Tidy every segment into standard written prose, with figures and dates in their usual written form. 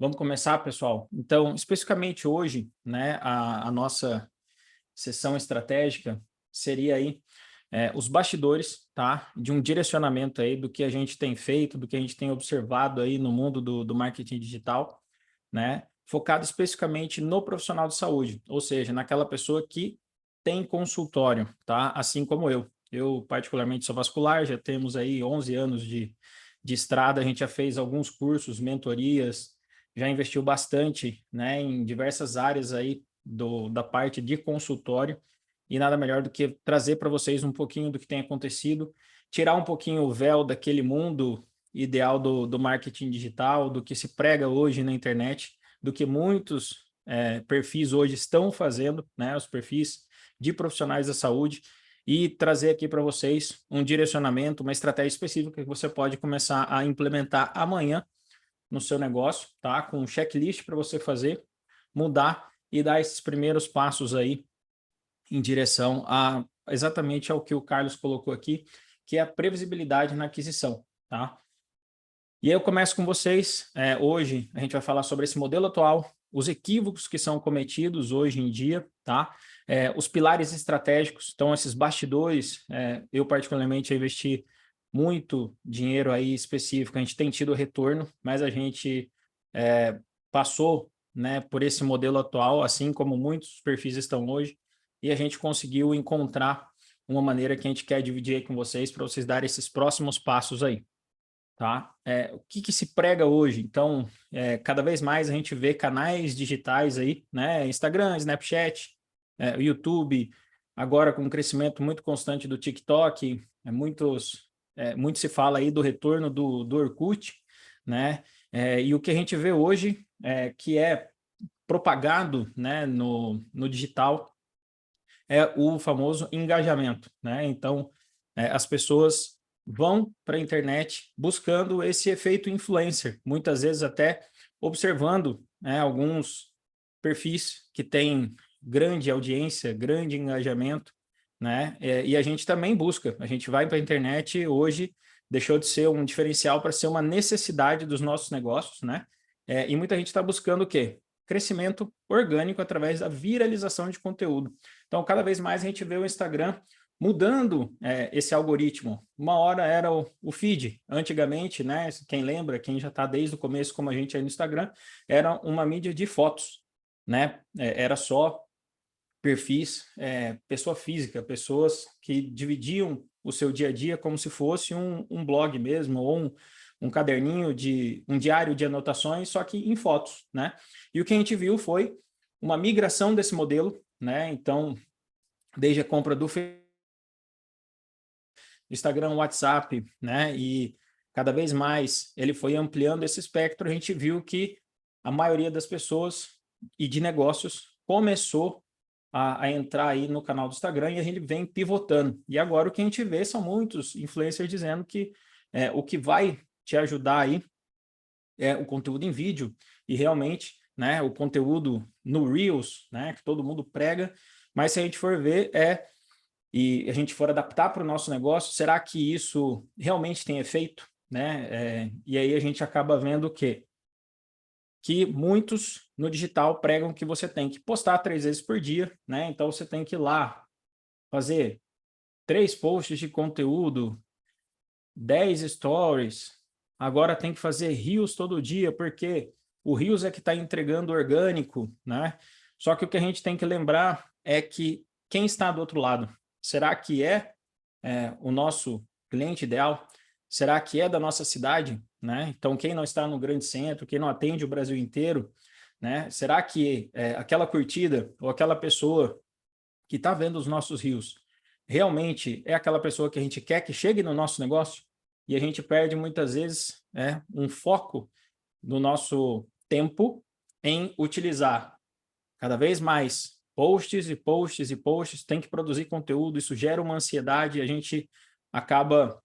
Vamos começar, pessoal? Então, especificamente hoje, né, a nossa sessão estratégica seria aí os bastidores, tá? De um direcionamento aí do que a gente tem feito, do que a gente tem observado aí no mundo do marketing digital, né? Focado especificamente no profissional de saúde, ou seja, naquela pessoa que tem consultório, tá? Assim como eu. Eu, particularmente, sou vascular, já temos aí 11 anos de estrada, a gente já fez alguns cursos, mentorias, já investiu bastante, né, em diversas áreas aí da parte de consultório, e nada melhor do que trazer para vocês um pouquinho do que tem acontecido, tirar um pouquinho o véu daquele mundo ideal do marketing digital, do que se prega hoje na internet, do que muitos perfis hoje estão fazendo, né, os perfis de profissionais da saúde, e trazer aqui para vocês um direcionamento, uma estratégia específica que você pode começar a implementar amanhã no seu negócio, tá? Com um checklist para você fazer, mudar e dar esses primeiros passos aí em direção a exatamente ao que o Carlos colocou aqui, que é a previsibilidade na aquisição, tá? E aí eu começo com vocês. Hoje a gente vai falar sobre esse modelo atual, os equívocos que são cometidos hoje em dia, tá? Os pilares estratégicos, então esses bastidores, eu particularmente investi muito dinheiro aí específico, a gente tem tido retorno, mas a gente passou, né, por esse modelo atual, assim como muitos perfis estão hoje, e a gente conseguiu encontrar uma maneira que a gente quer dividir aí com vocês para vocês darem esses próximos passos aí. Tá? O que se prega hoje? Então, cada vez mais a gente vê canais digitais aí, né? Instagram, Snapchat, YouTube, agora com um crescimento muito constante do TikTok, muito se fala aí do retorno do Orkut, né? E o que a gente vê hoje que é propagado, né, no digital é o famoso engajamento, né? Então, as pessoas vão para a internet buscando esse efeito influencer, muitas vezes até observando, né, alguns perfis que têm grande audiência, grande engajamento, né? E a gente também busca, a gente vai para a internet hoje, deixou de ser um diferencial para ser uma necessidade dos nossos negócios, né? E muita gente está buscando o quê? Crescimento orgânico através da viralização de conteúdo. Então, cada vez mais a gente vê o Instagram mudando esse algoritmo. Uma hora era o feed, antigamente, né? Quem lembra, quem já está desde o começo, como a gente aí no Instagram, era uma mídia de fotos, né? Era só perfis, pessoa física, pessoas que dividiam o seu dia a dia como se fosse um blog mesmo, ou um caderninho um diário de anotações, só que em fotos, né? E o que a gente viu foi uma migração desse modelo, né? Então, desde a compra do Instagram, WhatsApp, né? E cada vez mais ele foi ampliando esse espectro, a gente viu que a maioria das pessoas e de negócios começou a entrar aí no canal do Instagram, e a gente vem pivotando. E agora o que a gente vê são muitos influencers dizendo que o que vai te ajudar aí é o conteúdo em vídeo, e realmente, né, o conteúdo no Reels, né, que todo mundo prega, mas se a gente for ver, e a gente for adaptar para o nosso negócio, será que isso realmente tem efeito? Né? E aí a gente acaba vendo o quê? Que muitos no digital pregam que você tem que postar 3 vezes por dia, né? Então você tem que ir lá fazer 3 posts de conteúdo, 10 stories, agora tem que fazer Reels todo dia, porque o Reels é que está entregando orgânico, né? Só que o que a gente tem que lembrar é que quem está do outro lado, será que o nosso cliente ideal? Será que é da nossa cidade? Né? Então, quem não está no grande centro, quem não atende o Brasil inteiro, né? Será que aquela curtida ou aquela pessoa que está vendo os nossos rios realmente é aquela pessoa que a gente quer que chegue no nosso negócio? E a gente perde muitas vezes um foco do nosso tempo em utilizar cada vez mais posts e posts e posts, tem que produzir conteúdo, isso gera uma ansiedade, a gente acaba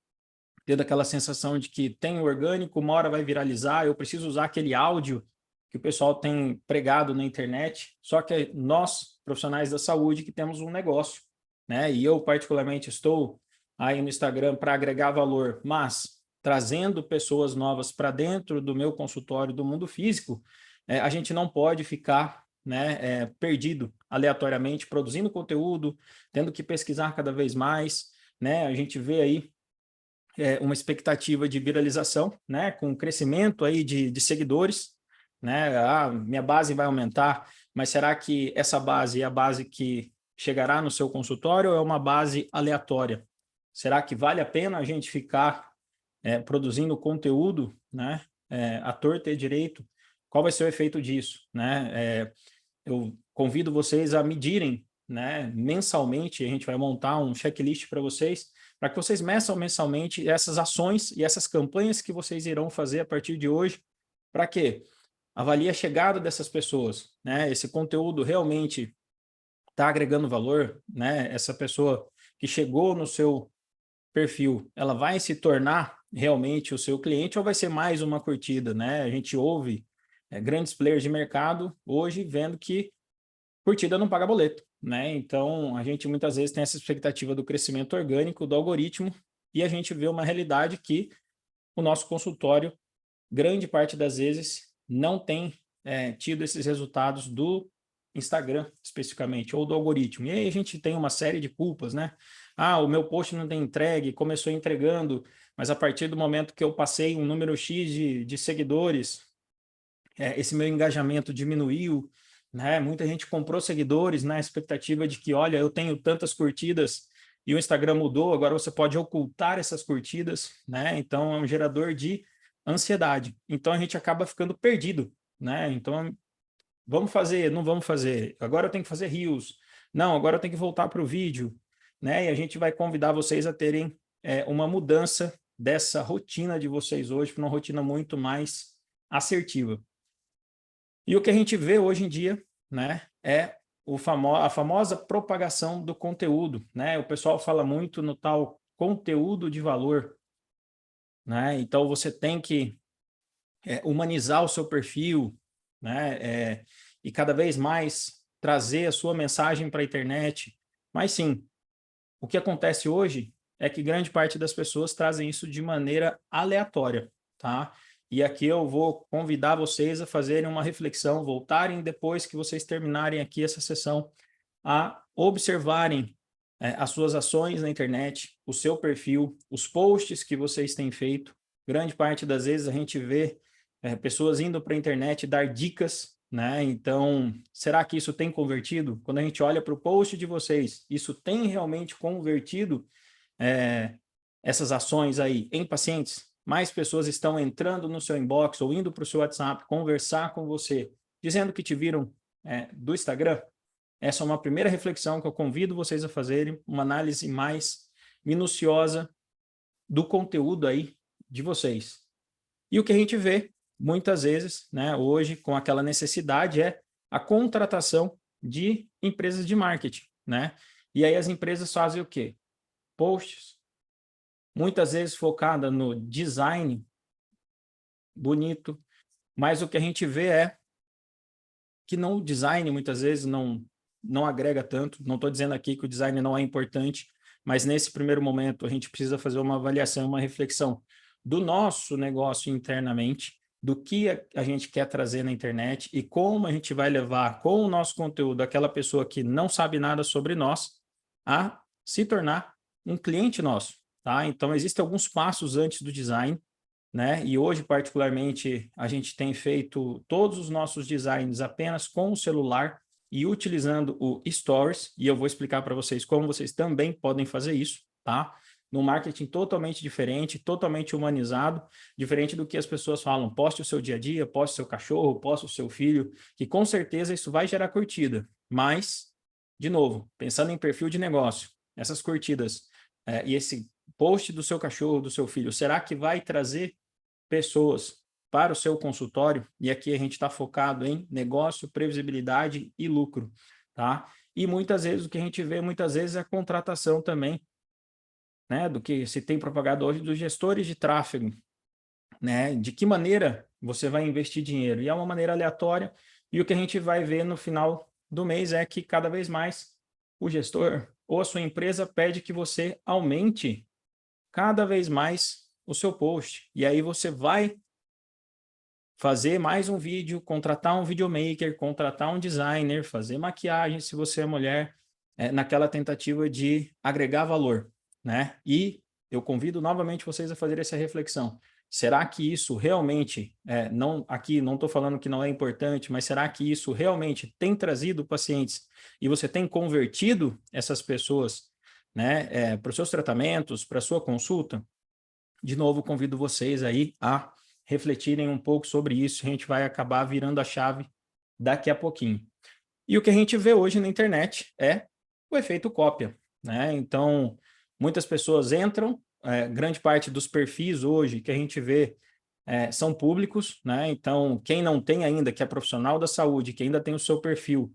tendo aquela sensação de que tem o orgânico, uma hora vai viralizar, eu preciso usar aquele áudio que o pessoal tem pregado na internet, só que nós, profissionais da saúde, que temos um negócio, né? E eu, particularmente, estou aí no Instagram para agregar valor, mas trazendo pessoas novas para dentro do meu consultório do mundo físico, a gente não pode ficar, né, perdido aleatoriamente, produzindo conteúdo, tendo que pesquisar cada vez mais, né? A gente vê aí uma expectativa de viralização, né, com o crescimento aí de seguidores, né? Ah, minha base vai aumentar, mas será que essa base é a base que chegará no seu consultório ou é uma base aleatória? Será que vale a pena a gente ficar produzindo conteúdo, né, à torta e direito? Qual vai ser o efeito disso, né? Eu convido vocês a medirem, né, mensalmente, a gente vai montar um checklist para vocês, para que vocês meçam mensalmente essas ações e essas campanhas que vocês irão fazer a partir de hoje. Para quê? Avalie a chegada dessas pessoas, né? Esse conteúdo realmente está agregando valor, né? Essa pessoa que chegou no seu perfil, ela vai se tornar realmente o seu cliente ou vai ser mais uma curtida, né? A gente ouve grandes players de mercado hoje vendo que curtida não paga boleto, né? Então, a gente muitas vezes tem essa expectativa do crescimento orgânico do algoritmo e a gente vê uma realidade que o nosso consultório, grande parte das vezes, não tem tido esses resultados do Instagram, especificamente, ou do algoritmo. E aí a gente tem uma série de culpas, né? Ah, o meu post não tem entregue, começou entregando, mas a partir do momento que eu passei um número X de seguidores, esse meu engajamento diminuiu, né? Muita gente comprou seguidores na expectativa de que, olha, eu tenho tantas curtidas e o Instagram mudou, agora você pode ocultar essas curtidas, né? Então é um gerador de ansiedade. Então a gente acaba ficando perdido, né? Então vamos fazer, não vamos fazer. Agora eu tenho que fazer reels. Não, agora eu tenho que voltar para o vídeo, né? E a gente vai convidar vocês a terem uma mudança dessa rotina de vocês hoje para uma rotina muito mais assertiva. E o que a gente vê hoje em dia, né, é a famosa propagação do conteúdo, né? O pessoal fala muito no tal conteúdo de valor, né? Então você tem que humanizar o seu perfil, né? E cada vez mais trazer a sua mensagem para a internet. Mas sim, o que acontece hoje é que grande parte das pessoas trazem isso de maneira aleatória, tá? E aqui eu vou convidar vocês a fazerem uma reflexão, voltarem depois que vocês terminarem aqui essa sessão, a observarem as suas ações na internet, o seu perfil, os posts que vocês têm feito. Grande parte das vezes a gente vê pessoas indo para a internet dar dicas, né? Então, será que isso tem convertido? Quando a gente olha para o post de vocês, isso tem realmente convertido essas ações aí em pacientes? Mais pessoas estão entrando no seu inbox ou indo para o seu WhatsApp conversar com você, dizendo que te viram do Instagram? Essa é uma primeira reflexão que eu convido vocês a fazerem, uma análise mais minuciosa do conteúdo aí de vocês. E o que a gente vê muitas vezes, né, hoje, com aquela necessidade, é a contratação de empresas de marketing, né? E aí as empresas fazem o quê? Posts, muitas vezes focada no design bonito, mas o que a gente vê é que o design muitas vezes não agrega tanto. Não estou dizendo aqui que o design não é importante, mas nesse primeiro momento a gente precisa fazer uma avaliação, uma reflexão do nosso negócio internamente, do que a gente quer trazer na internet e como a gente vai levar com o nosso conteúdo aquela pessoa que não sabe nada sobre nós a se tornar um cliente nosso, tá? Então, existem alguns passos antes do design, né? E hoje, particularmente, a gente tem feito todos os nossos designs apenas com o celular e utilizando o Stories, e eu vou explicar para vocês como vocês também podem fazer isso, tá? Num marketing totalmente diferente, totalmente humanizado, diferente do que as pessoas falam. Poste o seu dia a dia, poste o seu cachorro, poste o seu filho, que com certeza isso vai gerar curtida. Mas, de novo, pensando em perfil de negócio, essas curtidas e esse post do seu cachorro, do seu filho, será que vai trazer pessoas para o seu consultório? E aqui a gente está focado em negócio, previsibilidade e lucro, tá? E muitas vezes o que a gente vê muitas vezes é a contratação também, né, do que se tem propagado hoje dos gestores de tráfego, né? De que maneira você vai investir dinheiro? E é uma maneira aleatória, e o que a gente vai ver no final do mês é que cada vez mais o gestor ou a sua empresa pede que você aumente cada vez mais o seu post. E aí você vai fazer mais um vídeo, contratar um videomaker, contratar um designer, fazer maquiagem, se você é mulher, naquela tentativa de agregar valor, né? E eu convido novamente vocês a fazer essa reflexão. Será que isso realmente, aqui não estou falando que não é importante, mas será que isso realmente tem trazido pacientes e você tem convertido essas pessoas, né, para os seus tratamentos, para a sua consulta? De novo, convido vocês aí a refletirem um pouco sobre isso. A gente vai acabar virando a chave daqui a pouquinho. E o que a gente vê hoje na internet é o efeito cópia, né? Então, muitas pessoas entram, grande parte dos perfis hoje que a gente vê são públicos, né? Então, quem não tem ainda, que é profissional da saúde, que ainda tem o seu perfil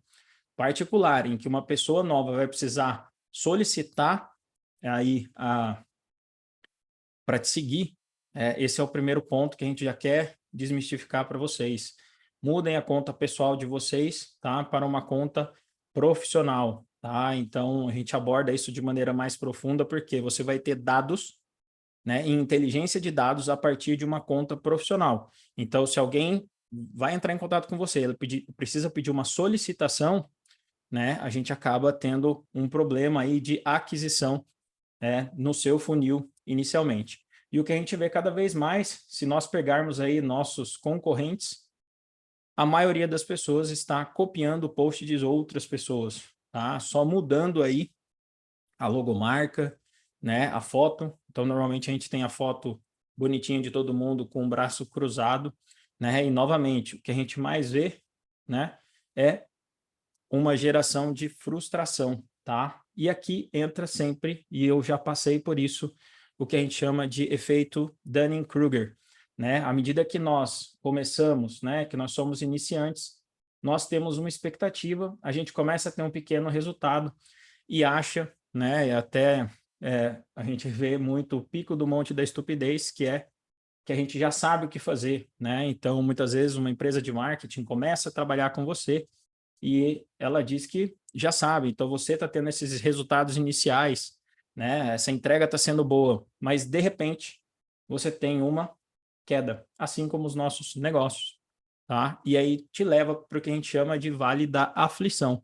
particular, em que uma pessoa nova vai precisar solicitar aí para te seguir, esse é o primeiro ponto que a gente já quer desmistificar para vocês. Mudem a conta pessoal de vocês, tá, para uma conta profissional, tá? Então, a gente aborda isso de maneira mais profunda, porque você vai ter dados, né, e inteligência de dados a partir de uma conta profissional. Então, se alguém vai entrar em contato com você, ele precisa pedir uma solicitação, né, a gente acaba tendo um problema aí de aquisição, no seu funil inicialmente. E o que a gente vê cada vez mais, se nós pegarmos aí nossos concorrentes, a maioria das pessoas está copiando o post de outras pessoas, tá? Só mudando aí a logomarca, né, a foto. Então, normalmente a gente tem a foto bonitinha de todo mundo com o braço cruzado, né? E novamente, o que a gente mais vê, né, é uma geração de frustração, tá? E aqui entra sempre, e eu já passei por isso, o que a gente chama de efeito Dunning-Kruger, né? À medida que nós começamos, né, que nós somos iniciantes, nós temos uma expectativa, a gente começa a ter um pequeno resultado e acha, né, e até a gente vê muito o pico do monte da estupidez, que é que a gente já sabe o que fazer, né? Então, muitas vezes uma empresa de marketing começa a trabalhar com você e ela diz que já sabe, então você está tendo esses resultados iniciais, né? Essa entrega está sendo boa, mas de repente você tem uma queda, assim como os nossos negócios, tá? E aí te leva para o que a gente chama de vale da aflição,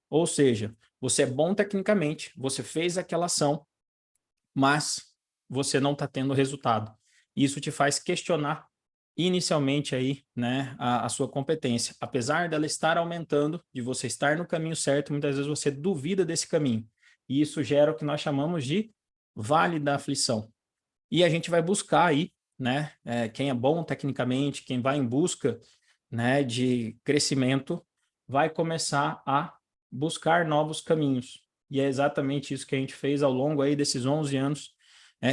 ou seja, você é bom tecnicamente, você fez aquela ação, mas você não está tendo resultado. Isso te faz questionar inicialmente aí, né, a sua competência. Apesar dela estar aumentando, de você estar no caminho certo, muitas vezes você duvida desse caminho. E isso gera o que nós chamamos de vale da aflição. E a gente vai buscar aí, né, quem é bom tecnicamente, quem vai em busca, né, de crescimento, vai começar a buscar novos caminhos. E é exatamente isso que a gente fez ao longo aí desses 11 anos,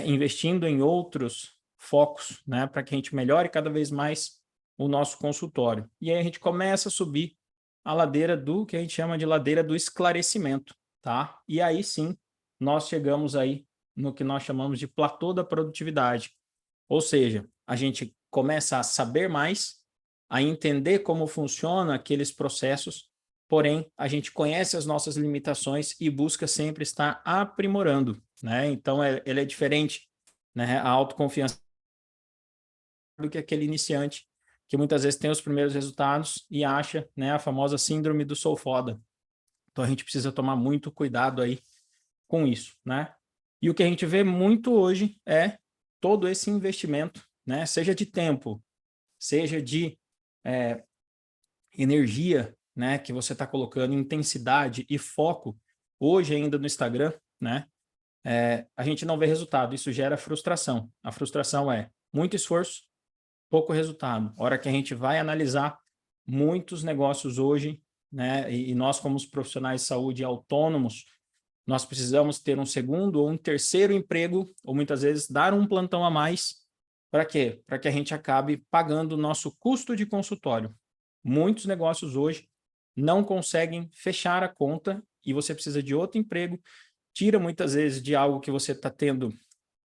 investindo em outros focos, né, para que a gente melhore cada vez mais o nosso consultório. E aí a gente começa a subir a ladeira do que a gente chama de ladeira do esclarecimento, tá? E aí sim, nós chegamos aí no que nós chamamos de platô da produtividade. Ou seja, a gente começa a saber mais, a entender como funcionam aqueles processos, porém, a gente conhece as nossas limitações e busca sempre estar aprimorando, né? Então, ele é diferente, né? A autoconfiança do que aquele iniciante que muitas vezes tem os primeiros resultados e acha, né, a famosa síndrome do sou foda. Então, a gente precisa tomar muito cuidado aí com isso, né? E o que a gente vê muito hoje é todo esse investimento, né? Seja de tempo, seja de energia, né? Que você está colocando, intensidade e foco, hoje ainda no Instagram, né? A gente não vê resultado, isso gera frustração. A frustração é muito esforço, pouco resultado. A hora que a gente vai analisar muitos negócios hoje, né? E nós, como os profissionais de saúde autônomos, nós precisamos ter um segundo ou um terceiro emprego, ou muitas vezes dar um plantão a mais. Para quê? Para que a gente acabe pagando o nosso custo de consultório. Muitos negócios hoje não conseguem fechar a conta e você precisa de outro emprego, tira muitas vezes de algo que você está tendo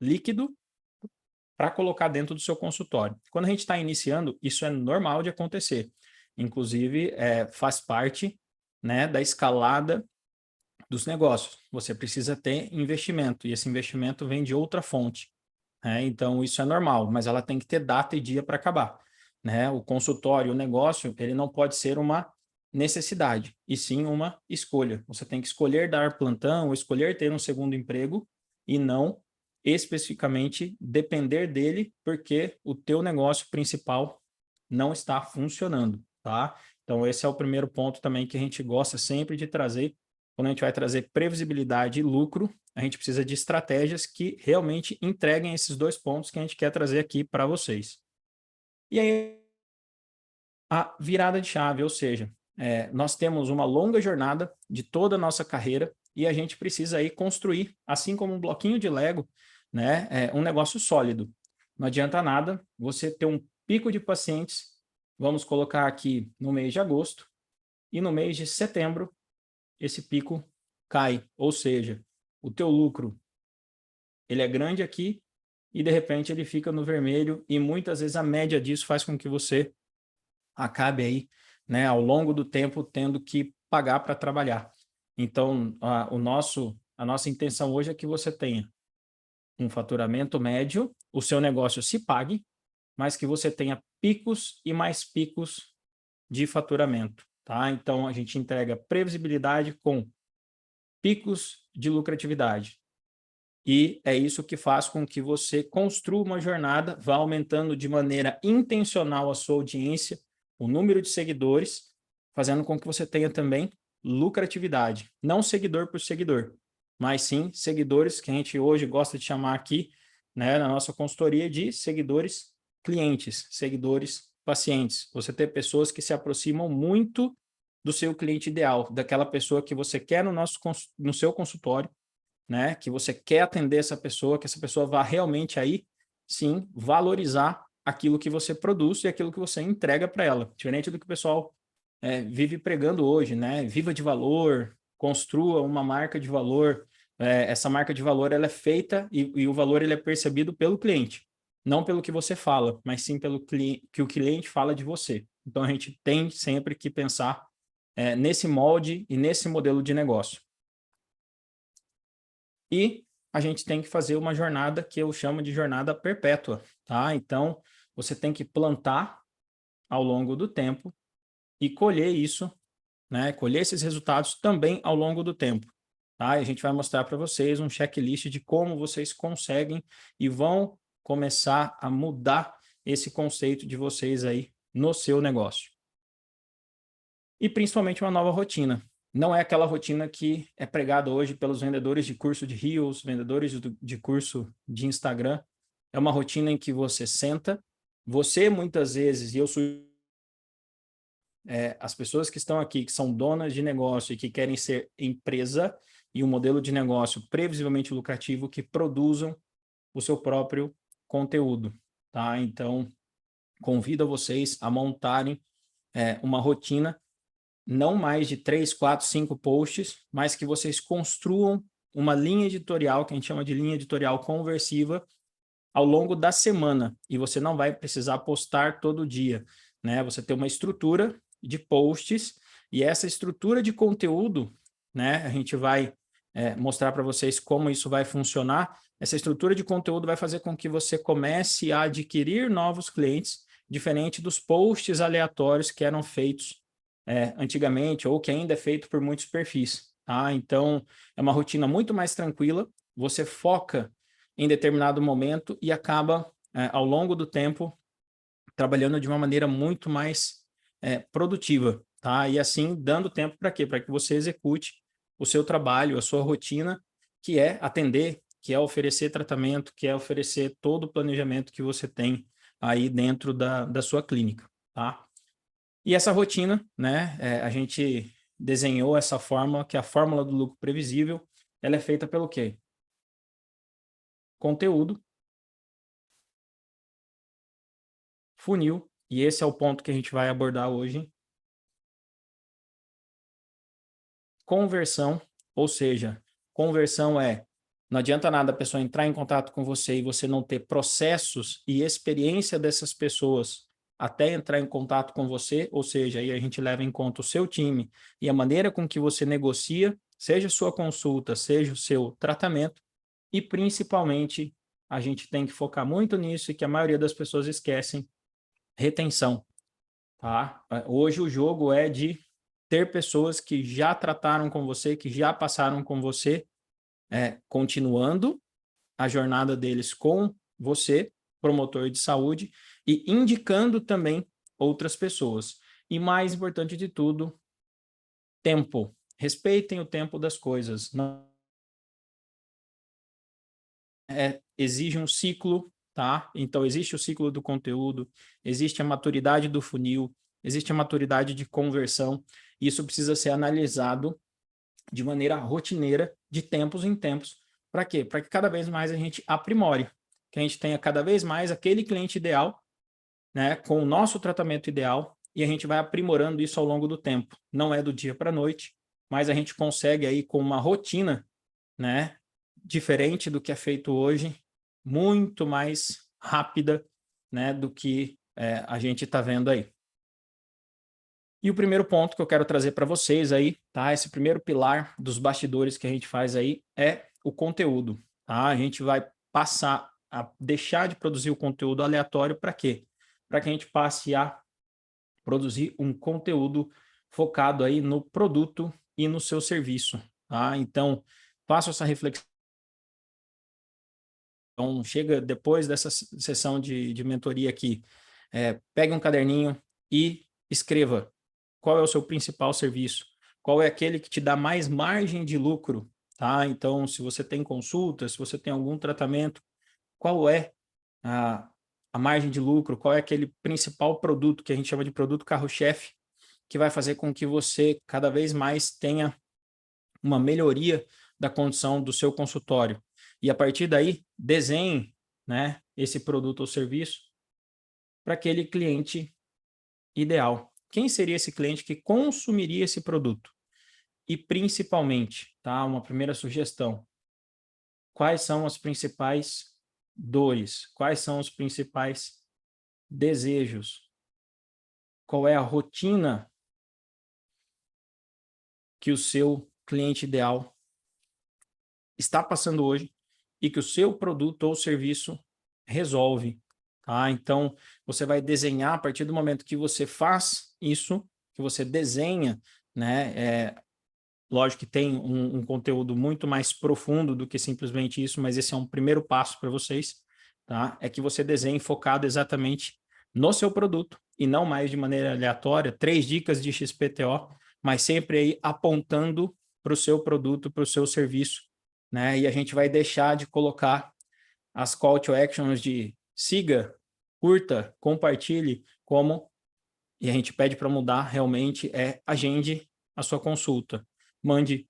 líquido para colocar dentro do seu consultório. Quando a gente está iniciando, isso é normal de acontecer. Inclusive, faz parte, né, da escalada dos negócios. Você precisa ter investimento, e esse investimento vem de outra fonte. Então, isso é normal, mas ela tem que ter data e dia para acabar. né? O consultório, o negócio, ele não pode ser uma necessidade, e sim uma escolha. Você tem que escolher dar plantão, ou escolher ter um segundo emprego, e não especificamente depender dele, porque o teu negócio principal não está funcionando, tá? Então, esse é o primeiro ponto também que a gente gosta sempre de trazer. Quando a gente vai trazer previsibilidade e lucro, a gente precisa de estratégias que realmente entreguem esses dois pontos que a gente quer trazer aqui para vocês. E aí, a virada de chave, ou seja, nós temos uma longa jornada de toda a nossa carreira e a gente precisa aí construir, assim como um bloquinho de Lego, né, um negócio sólido. Não adianta nada você ter um pico de pacientes, vamos colocar aqui no mês de agosto, e no mês de setembro esse pico cai, ou seja, o teu lucro ele é grande aqui e de repente ele fica no vermelho e muitas vezes a média disso faz com que você acabe aí, né, ao longo do tempo tendo que pagar para trabalhar. Então, a nossa intenção hoje é que você tenha um faturamento médio, o seu negócio se pague, mas que você tenha picos e mais picos de faturamento, tá? Então, a gente entrega previsibilidade com picos de lucratividade. E é isso que faz com que você construa uma jornada, vá aumentando de maneira intencional a sua audiência, o número de seguidores, fazendo com que você tenha também lucratividade. Não seguidor por seguidor, mas sim seguidores que a gente hoje gosta de chamar aqui, né, na nossa consultoria de seguidores clientes, seguidores pacientes. Você ter pessoas que se aproximam muito do seu cliente ideal, daquela pessoa que você quer no seu consultório, né? Que você quer atender essa pessoa, que essa pessoa vá realmente aí, sim, valorizar aquilo que você produz e aquilo que você entrega para ela. Diferente do que o pessoal vive pregando hoje, né? Viva de valor, construa uma marca de valor. Essa marca de valor ela é feita e o valor ele é percebido pelo cliente, não pelo que você fala, mas sim pelo que o cliente fala de você. Então a gente tem sempre que pensar nesse molde e nesse modelo de negócio. E a gente tem que fazer uma jornada que eu chamo de jornada perpétua, tá? Então, você tem que plantar ao longo do tempo e colher isso, né? Colher esses resultados também ao longo do tempo, tá? E a gente vai mostrar para vocês um checklist de como vocês conseguem e vão começar a mudar esse conceito de vocês aí no seu negócio. E principalmente uma nova rotina. Não é aquela rotina que é pregada hoje pelos vendedores de curso de Reels, vendedores de curso de Instagram. É uma rotina em que você senta, você muitas vezes, e eu sou as pessoas que estão aqui, que são donas de negócio e que querem ser empresa e um modelo de negócio previsivelmente lucrativo, que produzam o seu próprio conteúdo, tá? Então, convido vocês a montarem uma rotina não mais de 3, 4, 5 posts, mas que vocês construam uma linha editorial, que a gente chama de linha editorial conversiva, ao longo da semana. E você não vai precisar postar todo dia, né? Você tem uma estrutura de posts e essa estrutura de conteúdo, né? A gente vai mostrar para vocês como isso vai funcionar. Essa estrutura de conteúdo vai fazer com que você comece a adquirir novos clientes, diferente dos posts aleatórios que eram feitos antigamente ou que ainda é feito por muitos perfis, tá? Então, é uma rotina muito mais tranquila, você foca em determinado momento e acaba, ao longo do tempo, trabalhando de uma maneira muito mais produtiva, tá? E assim, dando tempo para quê? Para que você execute o seu trabalho, a sua rotina, que é atender, que é oferecer tratamento, que é oferecer todo o planejamento que você tem aí dentro da sua clínica, tá? E essa rotina, né, a gente desenhou essa fórmula, que é a fórmula do lucro previsível, ela é feita pelo quê? Conteúdo, funil, e esse é o ponto que a gente vai abordar hoje. Conversão, ou seja, conversão não adianta nada a pessoa entrar em contato com você e você não ter processos e experiência dessas pessoas até entrar em contato com você, ou seja, aí a gente leva em conta o seu time e a maneira com que você negocia, seja a sua consulta, seja o seu tratamento, e principalmente a gente tem que focar muito nisso e que a maioria das pessoas esquecem, retenção, tá? Hoje o jogo é de ter pessoas que já trataram com você, que já passaram com você, continuando a jornada deles com você, promotor de saúde, e indicando também outras pessoas. E mais importante de tudo, tempo. Respeitem o tempo das coisas. Não exige um ciclo, tá? Então, existe o ciclo do conteúdo, existe a maturidade do funil, existe a maturidade de conversão. Isso precisa ser analisado de maneira rotineira, de tempos em tempos. Para quê? Para que cada vez mais a gente aprimore, que a gente tenha cada vez mais aquele cliente ideal, né, com o nosso tratamento ideal, e a gente vai aprimorando isso ao longo do tempo. Não é do dia para a noite, mas a gente consegue aí com uma rotina, né, diferente do que é feito hoje, muito mais rápida, né, do que a gente está vendo aí. E o primeiro ponto que eu quero trazer para vocês aí, tá? Esse primeiro pilar dos bastidores que a gente faz aí é o conteúdo, tá? A gente vai passar a deixar de produzir o conteúdo aleatório para quê? Para que a gente passe a produzir um conteúdo focado aí no produto e no seu serviço, tá? Então, faça essa reflexão. Então, chega depois dessa sessão de mentoria aqui, pegue um caderninho e escreva qual é o seu principal serviço, qual é aquele que te dá mais margem de lucro, tá? Então, se você tem consulta, se você tem algum tratamento, qual é a, a margem de lucro, qual é aquele principal produto que a gente chama de produto carro-chefe, que vai fazer com que você cada vez mais tenha uma melhoria da condição do seu consultório. E a partir daí, desenhe, né, esse produto ou serviço para aquele cliente ideal. Quem seria esse cliente que consumiria esse produto? E principalmente, tá, uma primeira sugestão, quais são as principais dores? Quais são os principais desejos? Qual é a rotina que o seu cliente ideal está passando hoje e que o seu produto ou serviço resolve, tá? Então, você vai desenhar a partir do momento que você faz isso, que você desenha, né? Lógico que tem um conteúdo muito mais profundo do que simplesmente isso, mas esse é um primeiro passo para vocês, tá? É que você desenhe focado exatamente no seu produto e não mais de maneira aleatória, 3 dicas de XPTO, mas sempre aí apontando para o seu produto, para o seu serviço, né? E a gente vai deixar de colocar as call to actions de siga, curta, compartilhe, como, e a gente pede para mudar realmente, agende a sua consulta. Mande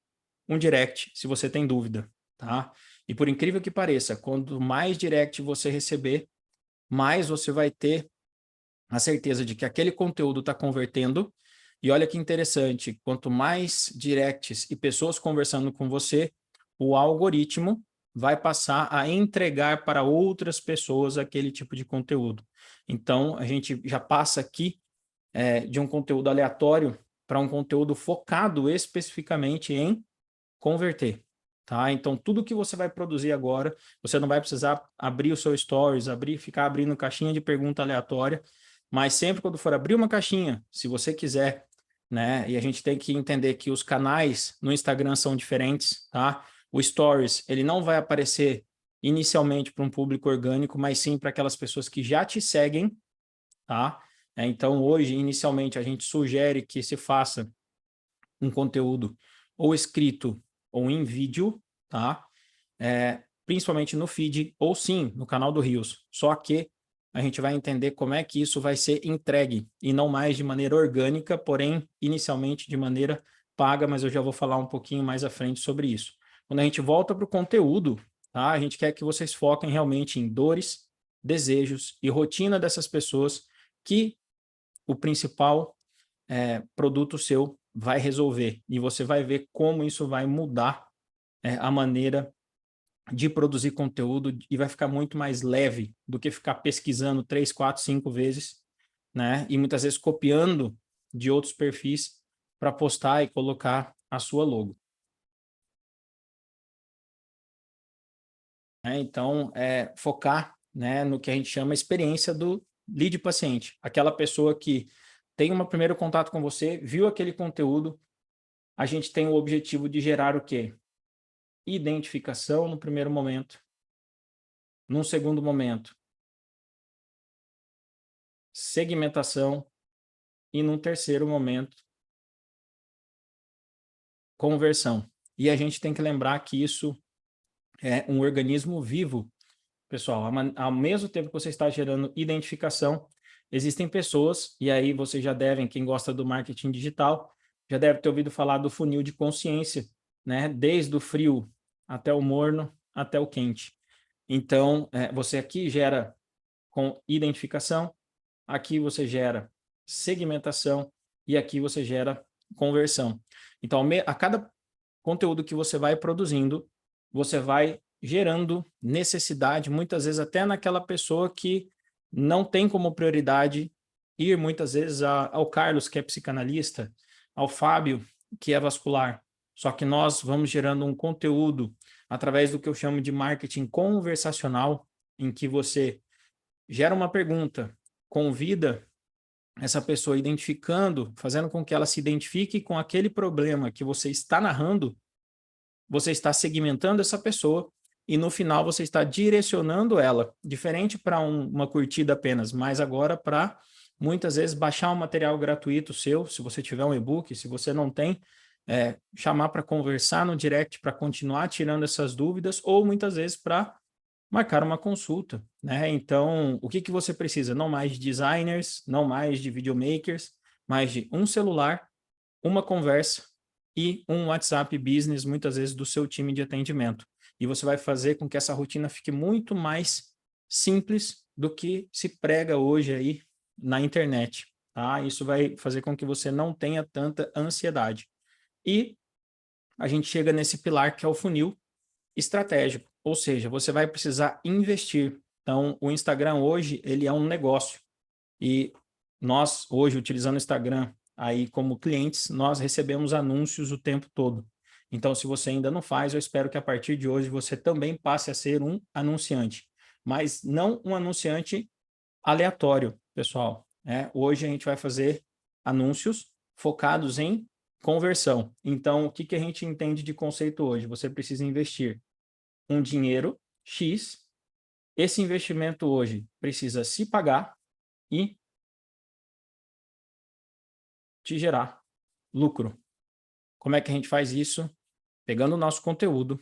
um direct se você tem dúvida, tá? E por incrível que pareça, quanto mais direct você receber, mais você vai ter a certeza de que aquele conteúdo está convertendo. E olha que interessante, quanto mais directs e pessoas conversando com você, o algoritmo vai passar a entregar para outras pessoas aquele tipo de conteúdo. Então, a gente já passa aqui de um conteúdo aleatório para um conteúdo focado especificamente em converter. Tá? Então, tudo que você vai produzir agora, você não vai precisar abrir o seu stories, ficar abrindo caixinha de pergunta aleatória, mas sempre quando for abrir uma caixinha, se você quiser, né? E a gente tem que entender que os canais no Instagram são diferentes, tá? O Stories, ele não vai aparecer inicialmente para um público orgânico, mas sim para aquelas pessoas que já te seguem, tá? Então, hoje, inicialmente, a gente sugere que se faça um conteúdo ou escrito ou em vídeo, tá? Principalmente no feed ou sim no canal do Rios. Só que a gente vai entender como é que isso vai ser entregue e não mais de maneira orgânica, porém inicialmente de maneira paga, mas eu já vou falar um pouquinho mais à frente sobre isso. Quando a gente volta para o conteúdo, tá? A gente quer que vocês foquem realmente em dores, desejos e rotina dessas pessoas que o principal produto seu vai resolver. E você vai ver como isso vai mudar a maneira de produzir conteúdo e vai ficar muito mais leve do que ficar pesquisando 3, 4, 5 vezes, né? E muitas vezes copiando de outros perfis para postar e colocar a sua logo. Então, focar, né, no que a gente chama experiência lead paciente, aquela pessoa que tem um primeiro contato com você, viu aquele conteúdo, a gente tem o objetivo de gerar o quê? Identificação no primeiro momento. Num segundo momento, segmentação. E num terceiro momento, conversão. E a gente tem que lembrar que isso é um organismo vivo, pessoal. Ao mesmo tempo que você está gerando identificação, existem pessoas, e aí vocês já devem, quem gosta do marketing digital, já deve ter ouvido falar do funil de consciência, né? Desde o frio até o morno, até o quente. Então, você aqui gera com identificação, aqui você gera segmentação e aqui você gera conversão. Então, a cada conteúdo que você vai produzindo, você vai gerando necessidade, muitas vezes até naquela pessoa que não tem como prioridade ir muitas vezes ao Carlos, que é psicanalista, ao Fábio, que é vascular. Só que nós vamos gerando um conteúdo através do que eu chamo de marketing conversacional, em que você gera uma pergunta, convida essa pessoa identificando, fazendo com que ela se identifique com aquele problema que você está narrando, você está segmentando essa pessoa e no final você está direcionando ela, diferente para uma curtida apenas, mas agora para muitas vezes baixar um material gratuito seu, se você tiver um e-book, se você não tem, chamar para conversar no direct para continuar tirando essas dúvidas ou muitas vezes para marcar uma consulta, né? Então, o que você precisa? Não mais de designers, não mais de videomakers, mas de um celular, uma conversa e um WhatsApp Business, muitas vezes, do seu time de atendimento. E você vai fazer com que essa rotina fique muito mais simples do que se prega hoje aí na internet, tá? Isso vai fazer com que você não tenha tanta ansiedade. E a gente chega nesse pilar que é o funil estratégico, ou seja, você vai precisar investir. Então, o Instagram hoje, ele é um negócio. E nós, hoje, utilizando o Instagram aí como clientes, nós recebemos anúncios o tempo todo. Então, se você ainda não faz, eu espero que a partir de hoje você também passe a ser um anunciante. Mas não um anunciante aleatório, pessoal. Hoje a gente vai fazer anúncios focados em conversão. Então, o que a gente entende de conceito hoje? Você precisa investir um dinheiro X, esse investimento hoje precisa se pagar e te gerar lucro. Como é que a gente faz isso? Pegando o nosso conteúdo,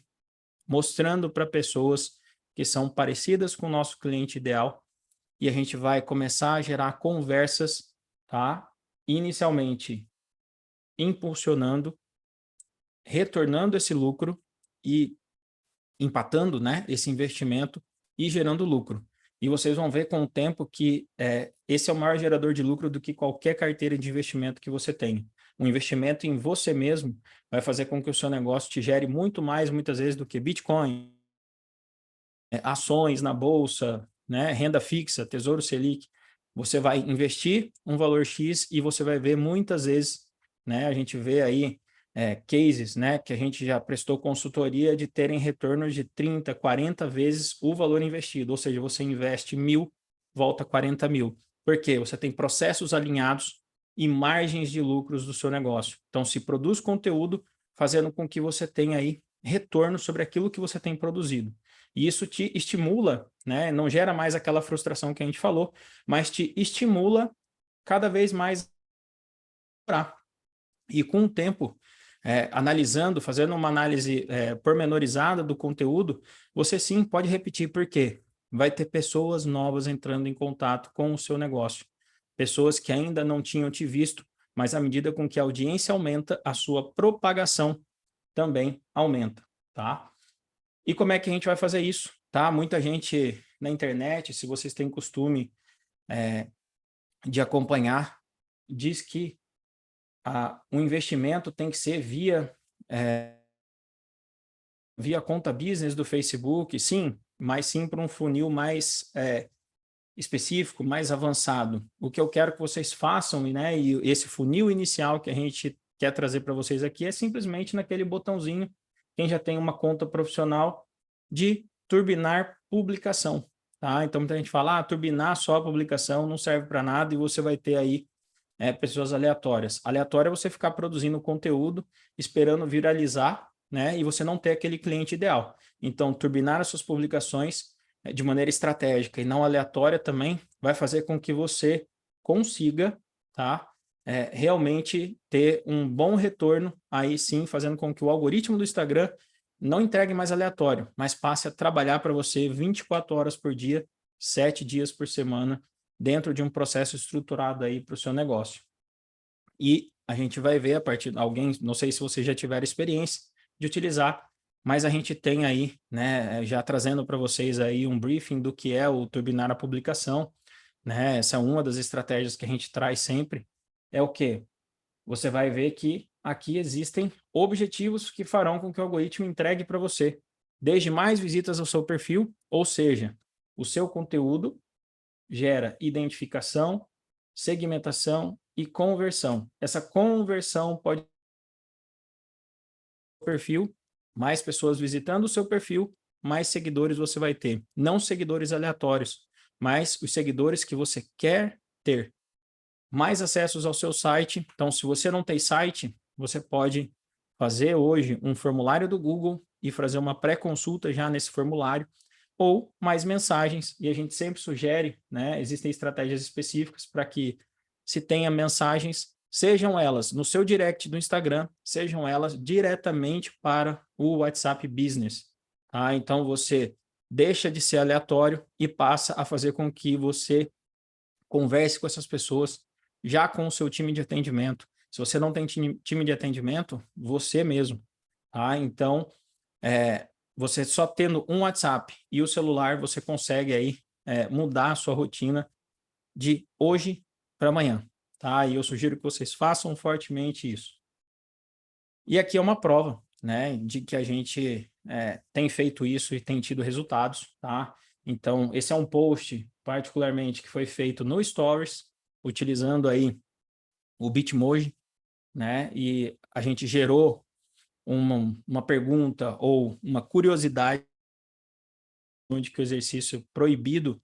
mostrando para pessoas que são parecidas com o nosso cliente ideal e a gente vai começar a gerar conversas, tá? Inicialmente impulsionando, retornando esse lucro e empatando, né, esse investimento e gerando lucro. E vocês vão ver com o tempo que esse é o maior gerador de lucro do que qualquer carteira de investimento que você tenha. Um investimento em você mesmo vai fazer com que o seu negócio te gere muito mais, muitas vezes, do que Bitcoin, ações na bolsa, né, renda fixa, Tesouro Selic. Você vai investir um valor X e você vai ver muitas vezes, né, a gente vê aí cases, né, que a gente já prestou consultoria de terem retornos de 30, 40 vezes o valor investido, ou seja, você investe 1.000, volta 40 mil. Por quê? Você tem processos alinhados e margens de lucros do seu negócio. Então, se produz conteúdo fazendo com que você tenha aí retorno sobre aquilo que você tem produzido. E isso te estimula, né? Não gera mais aquela frustração que a gente falou, mas te estimula cada vez mais para. E com o tempo, analisando, fazendo uma análise pormenorizada do conteúdo, você sim pode repetir, por quê? Vai ter pessoas novas entrando em contato com o seu negócio. Pessoas que ainda não tinham te visto, mas à medida com que a audiência aumenta, a sua propagação também aumenta, tá? E como é que a gente vai fazer isso? Tá? Muita gente na internet, se vocês têm costume de acompanhar, diz que o investimento tem que ser via conta business do Facebook, sim, mas sim para um funil mais específico, mais avançado. O que eu quero que vocês façam, né, e esse funil inicial que a gente quer trazer para vocês aqui é simplesmente naquele botãozinho, quem já tem uma conta profissional, de turbinar publicação. tá? Então, muita gente fala, turbinar só a publicação não serve para nada e você vai ter aí pessoas aleatórias. Aleatório é você ficar produzindo conteúdo, esperando viralizar, né? E você não ter aquele cliente ideal. Então, turbinar as suas publicações de maneira estratégica e não aleatória também vai fazer com que você consiga, tá? Realmente ter um bom retorno, aí sim, fazendo com que o algoritmo do Instagram não entregue mais aleatório, mas passe a trabalhar para você 24 horas por dia, 7 dias por semana, dentro de um processo estruturado aí para o seu negócio. E a gente vai ver a partir de alguém, não sei se você já tiver experiência de utilizar, mas a gente tem aí, né, já trazendo para vocês aí um briefing do que é o turbinar a publicação, né? Essa é uma das estratégias que a gente traz sempre. É o quê? Você vai ver que aqui existem objetivos que farão com que o algoritmo entregue para você, desde mais visitas ao seu perfil, ou seja, o seu conteúdo gera identificação, segmentação e conversão. Essa conversão pode perfil, mais pessoas visitando o seu perfil, mais seguidores você vai ter. Não seguidores aleatórios, mas os seguidores que você quer ter. Mais acessos ao seu site. Então, se você não tem site, você pode fazer hoje um formulário do Google e fazer uma pré-consulta já nesse formulário, ou mais mensagens, e a gente sempre sugere, né? Existem estratégias específicas para que se tenha mensagens, sejam elas no seu direct do Instagram, sejam elas diretamente para o WhatsApp Business. Tá? Então, você deixa de ser aleatório e passa a fazer com que você converse com essas pessoas já com o seu time de atendimento. Se você não tem time de atendimento, você mesmo. Tá? Então, você só tendo um WhatsApp e o celular, você consegue aí mudar a sua rotina de hoje para amanhã. Tá? E eu sugiro que vocês façam fortemente isso. E aqui é uma prova, né, de que a gente tem feito isso e tem tido resultados, tá? Então, esse é um post, particularmente, que foi feito no Stories, utilizando aí o Bitmoji, né? E a gente gerou uma pergunta ou uma curiosidade onde que o exercício proibido,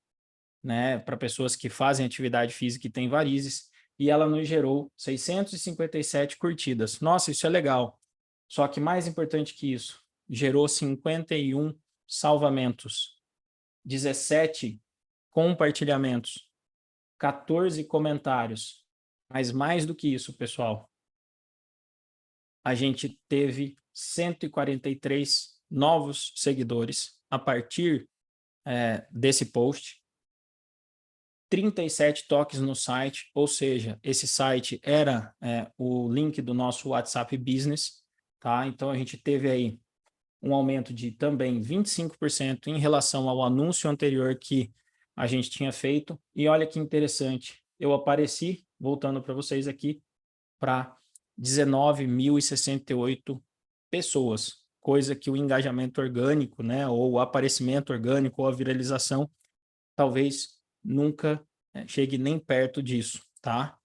né, para pessoas que fazem atividade física e têm varizes, e ela nos gerou 657 curtidas. Nossa, isso é legal. Só que mais importante que isso, gerou 51 salvamentos, 17 compartilhamentos, 14 comentários. Mas mais do que isso, pessoal, a gente teve 143 novos seguidores a partir desse post, 37 toques no site, ou seja, esse site era o link do nosso WhatsApp Business, tá? Então a gente teve aí um aumento de também 25% em relação ao anúncio anterior que a gente tinha feito. E olha que interessante, eu apareci, voltando para vocês aqui, para 19.068 pessoas, coisa que o engajamento orgânico, né, ou o aparecimento orgânico, ou a viralização, talvez nunca chegue nem perto disso, tá?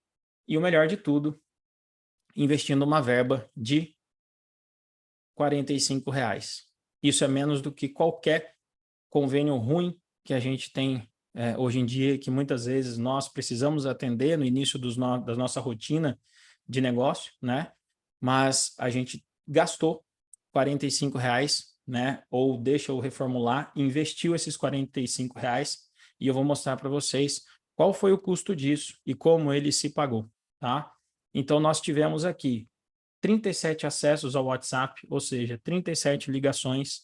E o melhor de tudo, investindo uma verba de R$ 45. Isso é menos do que qualquer convênio ruim que a gente tem hoje em dia, que muitas vezes nós precisamos atender no início da nossa rotina de negócio, né? Mas a gente gastou R$ 45, né? Ou deixa eu reformular, investiu esses R$ 45 e eu vou mostrar para vocês qual foi o custo disso e como ele se pagou, tá? Então, nós tivemos aqui 37 acessos ao WhatsApp, ou seja, 37 ligações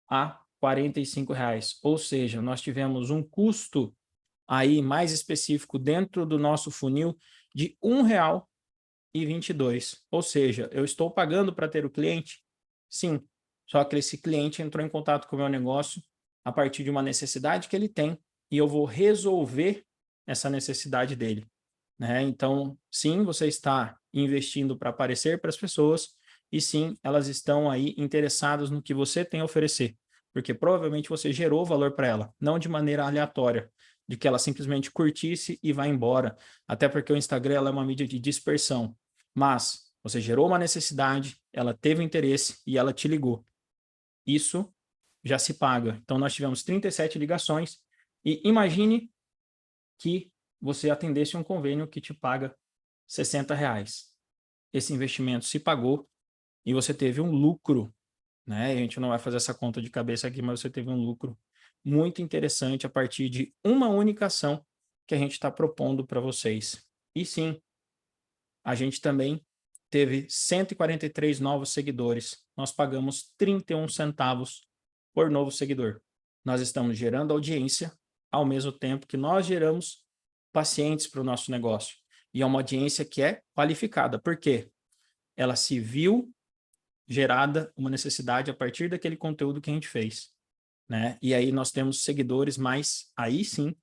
a R$ 45. Ou seja, nós tivemos um custo aí mais específico dentro do nosso funil de R$ 1,22. Ou seja, eu estou pagando para ter o cliente? Sim. Só que esse cliente entrou em contato com o meu negócio a partir de uma necessidade que ele tem e eu vou resolver essa necessidade dele, né? Então, sim, você está investindo para aparecer para as pessoas e sim, elas estão aí interessadas no que você tem a oferecer, porque provavelmente você gerou valor para ela, não de maneira aleatória, de que ela simplesmente curtisse e vá embora, até porque o Instagram ela é uma mídia de dispersão, mas você gerou uma necessidade, ela teve interesse e ela te ligou. Isso já se paga. Então, nós tivemos 37 ligações E imagine que você atendesse um convênio que te paga R$ 60. Esse investimento se pagou e você teve um lucro, né? A gente não vai fazer essa conta de cabeça aqui, mas você teve um lucro muito interessante a partir de uma única ação que a gente está propondo para vocês. E sim, a gente também teve 143 novos seguidores. Nós pagamos 31 centavos por novo seguidor. Nós estamos gerando audiência ao mesmo tempo que nós geramos pacientes para o nosso negócio. E é uma audiência que é qualificada. Por quê? Ela se viu gerada uma necessidade a partir daquele conteúdo que a gente fez, né? E aí nós temos seguidores mais, aí sim,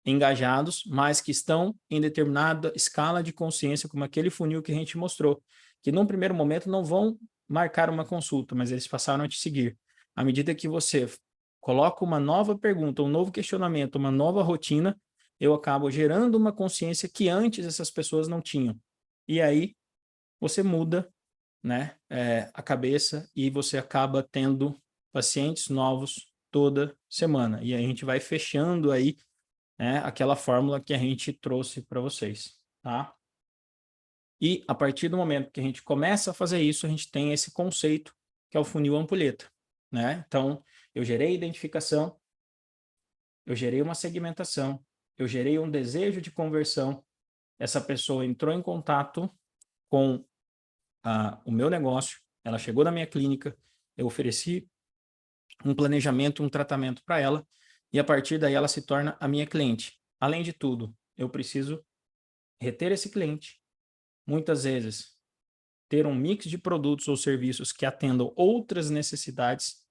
engajados, mas que estão em determinada escala de consciência, como aquele funil que a gente mostrou, que num primeiro momento não vão marcar uma consulta, mas eles passaram a te seguir. À medida que você coloca uma nova pergunta, um novo questionamento, uma nova rotina, eu acabo gerando uma consciência que antes essas pessoas não tinham. E aí você muda, né, a cabeça e você acaba tendo pacientes novos toda semana. E a gente vai fechando aí, né, aquela fórmula que a gente trouxe para vocês, tá? E a partir do momento que a gente começa a fazer isso, a gente tem esse conceito que é o funil ampulheta, né? Então, eu gerei identificação, eu gerei uma segmentação, eu gerei um desejo de conversão, essa pessoa entrou em contato com o meu negócio, ela chegou na minha clínica, eu ofereci um planejamento, um tratamento para ela, e a partir daí ela se torna a minha cliente. Além de tudo, eu preciso reter esse cliente, muitas vezes ter um mix de produtos ou serviços que atendam outras necessidades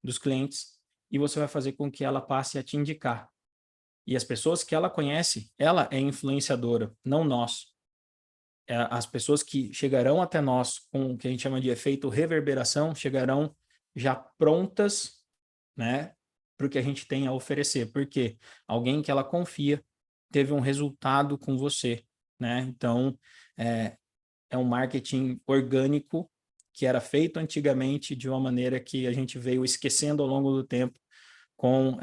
dos clientes, e você vai fazer com que ela passe a te indicar. E as pessoas que ela conhece, ela é influenciadora, não nós. As pessoas que chegarão até nós com o que a gente chama de efeito reverberação, chegarão já prontas, né, para o que a gente tem a oferecer. Porque alguém que ela confia teve um resultado com você, né? Então, é um marketing orgânico que era feito antigamente de uma maneira que a gente veio esquecendo ao longo do tempo com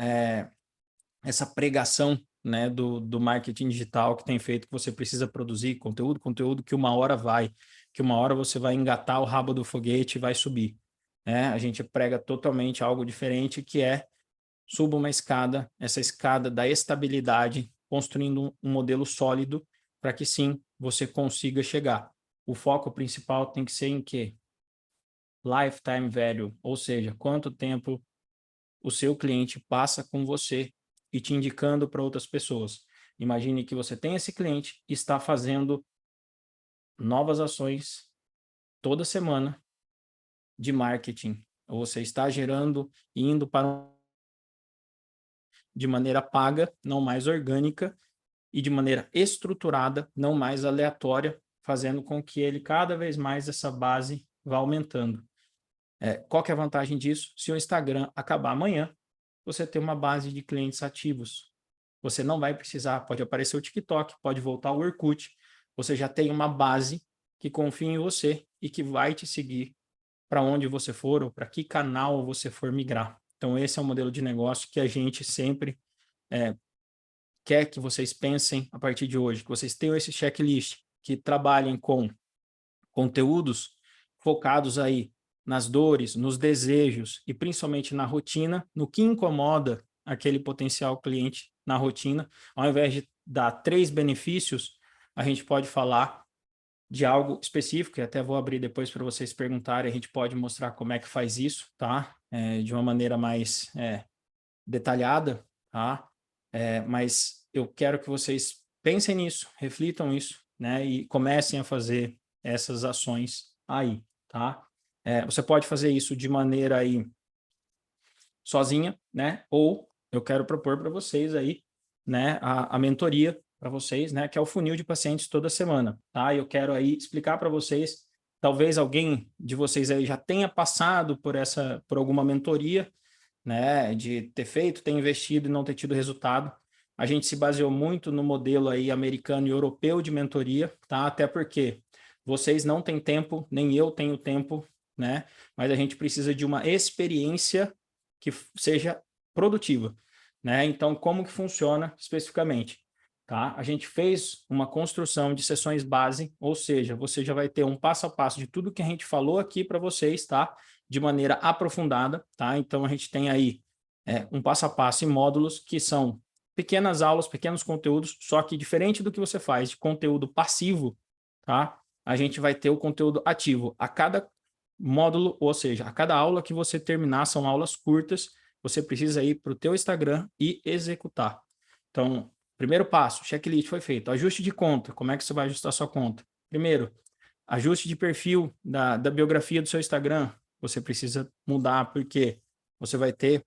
essa pregação, né, do marketing digital que tem feito que você precisa produzir conteúdo que uma hora vai, que uma hora você vai engatar o rabo do foguete e vai subir, né? A gente prega totalmente algo diferente, que é suba uma escada, essa escada da estabilidade, construindo um modelo sólido para que sim, você consiga chegar. O foco principal tem que ser em quê? Lifetime value, ou seja, quanto tempo o seu cliente passa com você e te indicando para outras pessoas. Imagine que você tem esse cliente e está fazendo novas ações toda semana de marketing, ou você está gerando e indo para de maneira paga, não mais orgânica, e de maneira estruturada, não mais aleatória, fazendo com que ele cada vez mais essa base vá aumentando. Qual que é a vantagem disso? Se o Instagram acabar amanhã, você tem uma base de clientes ativos. Você não vai precisar, pode aparecer o TikTok, pode voltar o Orkut, você já tem uma base que confia em você e que vai te seguir para onde você for ou para que canal você for migrar. Então, esse é o modelo de negócio que a gente sempre quer que vocês pensem a partir de hoje, que vocês tenham esse checklist, que trabalhem com conteúdos focados aí nas dores, nos desejos e principalmente na rotina, no que incomoda aquele potencial cliente na rotina. Ao invés de dar 3 benefícios, a gente pode falar de algo específico, e até vou abrir depois para vocês perguntarem, a gente pode mostrar como é que faz isso, tá? De uma maneira mais detalhada, tá? Mas eu quero que vocês pensem nisso, reflitam isso, né? E comecem a fazer essas ações aí, tá? Você pode fazer isso de maneira aí sozinha, né? Ou eu quero propor para vocês aí, né, a mentoria para vocês, né, que é o funil de pacientes toda semana, tá? Eu quero aí explicar para vocês, talvez alguém de vocês aí já tenha passado por alguma mentoria, né, de ter feito, ter investido e não ter tido resultado. A gente se baseou muito no modelo aí americano e europeu de mentoria, tá? Até porque vocês não têm tempo, nem eu tenho tempo, né? Mas a gente precisa de uma experiência que seja produtiva. né? Então, como que funciona especificamente? Tá? A gente fez uma construção de sessões base, ou seja, você já vai ter um passo a passo de tudo que a gente falou aqui para vocês, tá? De maneira aprofundada, tá? Então, a gente tem aí um passo a passo em módulos que são pequenas aulas, pequenos conteúdos, só que diferente do que você faz de conteúdo passivo, tá? A gente vai ter o conteúdo ativo. A cada módulo, ou seja, a cada aula que você terminar, são aulas curtas, você precisa ir para o teu Instagram e executar. Então, primeiro passo, checklist foi feito. Ajuste de conta, como é que você vai ajustar a sua conta? Primeiro, ajuste de perfil da biografia do seu Instagram, você precisa mudar, porque você vai ter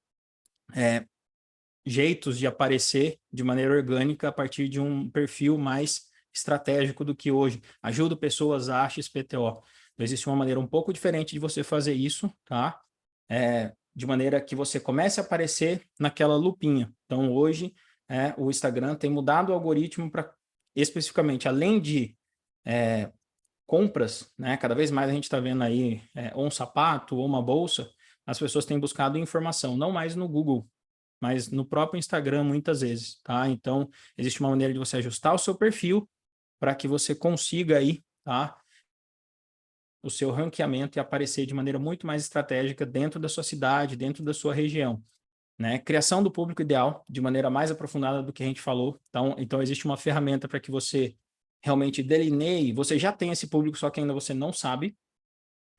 jeitos de aparecer de maneira orgânica a partir de um perfil mais estratégico do que hoje. Ajuda pessoas a XPTO. Então, existe uma maneira um pouco diferente de você fazer isso, tá? De maneira que você comece a aparecer naquela lupinha. Então, hoje, o Instagram tem mudado o algoritmo para, especificamente, além de compras, né? Cada vez mais a gente está vendo aí ou um sapato ou uma bolsa, as pessoas têm buscado informação, não mais no Google, mas no próprio Instagram muitas vezes, tá? Então, existe uma maneira de você ajustar o seu perfil para que você consiga aí, tá? O seu ranqueamento e aparecer de maneira muito mais estratégica dentro da sua cidade, dentro da sua região, né? Criação do público ideal de maneira mais aprofundada do que a gente falou. Então existe uma ferramenta para que você realmente delineie, você já tem esse público, só que ainda você não sabe,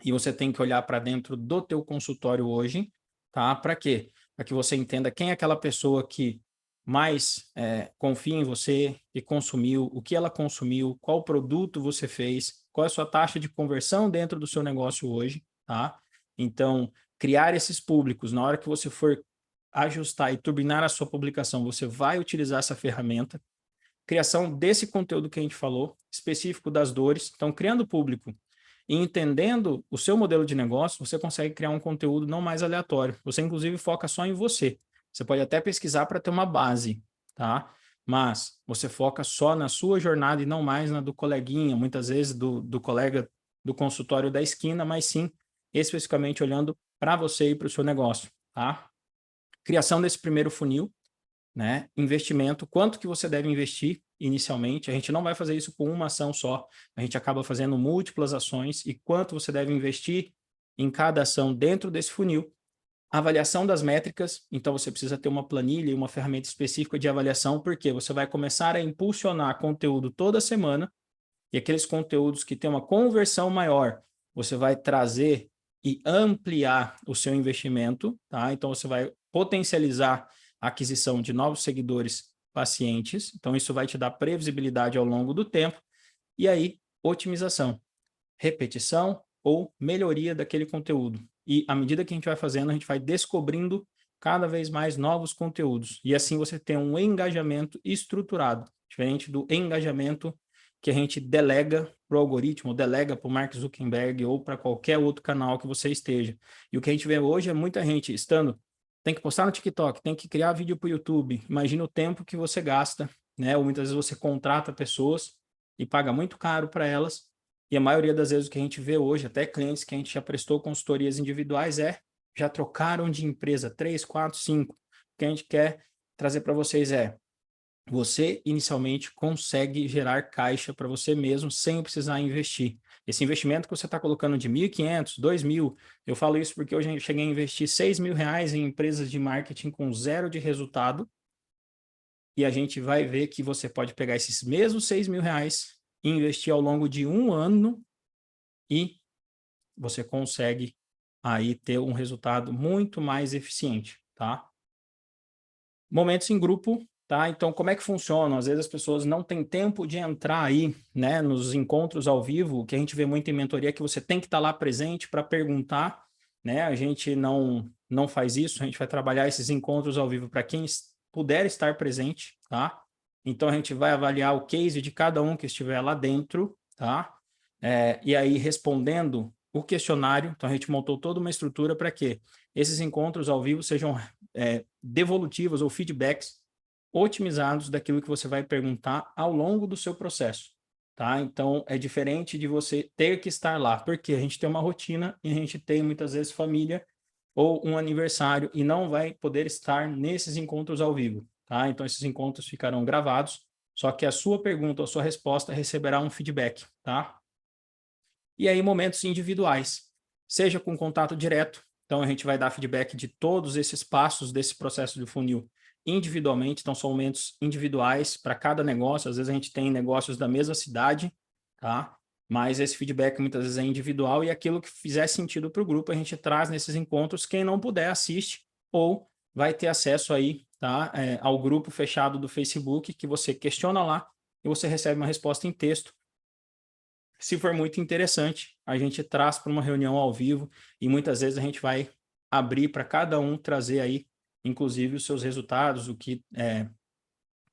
e você tem que olhar para dentro do teu consultório hoje, tá? Para quê? Para que você entenda quem é aquela pessoa que mais confia em você e consumiu, o que ela consumiu, qual produto você fez, qual é a sua taxa de conversão dentro do seu negócio hoje, tá? Então, criar esses públicos, na hora que você for ajustar e turbinar a sua publicação, você vai utilizar essa ferramenta. Criação desse conteúdo que a gente falou, específico das dores. Então, criando público e entendendo o seu modelo de negócio, você consegue criar um conteúdo não mais aleatório. Você, inclusive, foca só em você. Você pode até pesquisar para ter uma base, tá? Mas você foca só na sua jornada e não mais na do coleguinha, muitas vezes do colega do consultório da esquina, mas sim especificamente olhando para você e para o seu negócio, tá? Criação desse primeiro funil, né? Investimento, quanto que você deve investir inicialmente. A gente não vai fazer isso com uma ação só, a gente acaba fazendo múltiplas ações e quanto você deve investir em cada ação dentro desse funil. Avaliação das métricas, então você precisa ter uma planilha e uma ferramenta específica de avaliação, porque você vai começar a impulsionar conteúdo toda semana e aqueles conteúdos que têm uma conversão maior, você vai trazer e ampliar o seu investimento, tá? Então você vai potencializar a aquisição de novos seguidores pacientes, então isso vai te dar previsibilidade ao longo do tempo, e aí otimização, repetição ou melhoria daquele conteúdo. E à medida que a gente vai fazendo, a gente vai descobrindo cada vez mais novos conteúdos, e assim você tem um engajamento estruturado, diferente do engajamento que a gente delega para o algoritmo, delega para o Mark Zuckerberg ou para qualquer outro canal que você esteja. E o que a gente vê hoje é muita gente tem que postar no TikTok, tem que criar vídeo para o YouTube. Imagina o tempo que você gasta, né? Ou muitas vezes você contrata pessoas e paga muito caro para elas. E a maioria das vezes o que a gente vê hoje, até clientes que a gente já prestou consultorias individuais, já trocaram de empresa 3, 4, 5. O que a gente quer trazer para vocês você inicialmente consegue gerar caixa para você mesmo sem precisar investir. Esse investimento que você está colocando de 1.500, 2.000, eu falo isso porque hoje eu cheguei a investir 6.000 reais em empresas de marketing com zero de resultado, e a gente vai ver que você pode pegar esses mesmos 6.000 reais e investir ao longo de um ano e você consegue aí ter um resultado muito mais eficiente, tá? Momentos em grupo, tá? Então, como é que funciona? Às vezes as pessoas não têm tempo de entrar aí, né, nos encontros ao vivo, que a gente vê muito em mentoria, que você tem que estar lá presente para perguntar, né? A gente não faz isso, a gente vai trabalhar esses encontros ao vivo para quem puder estar presente, tá? Então, a gente vai avaliar o case de cada um que estiver lá dentro, tá? E aí, respondendo o questionário, então a gente montou toda uma estrutura para que esses encontros ao vivo sejam devolutivos ou feedbacks otimizados daquilo que você vai perguntar ao longo do seu processo, tá? Então, é diferente de você ter que estar lá, porque a gente tem uma rotina e a gente tem muitas vezes família ou um aniversário e não vai poder estar nesses encontros ao vivo, tá? Então, esses encontros ficarão gravados, só que a sua pergunta ou a sua resposta receberá um feedback, tá? E aí, momentos individuais, seja com contato direto, então a gente vai dar feedback de todos esses passos desse processo de funil individualmente, então são momentos individuais para cada negócio, às vezes a gente tem negócios da mesma cidade, tá? Mas esse feedback muitas vezes é individual e aquilo que fizer sentido para o grupo a gente traz nesses encontros, quem não puder assiste ou vai ter acesso aí, tá? Ao grupo fechado do Facebook que você questiona lá e você recebe uma resposta em texto. Se for muito interessante, a gente traz para uma reunião ao vivo e muitas vezes a gente vai abrir para cada um trazer aí, inclusive, os seus resultados, o que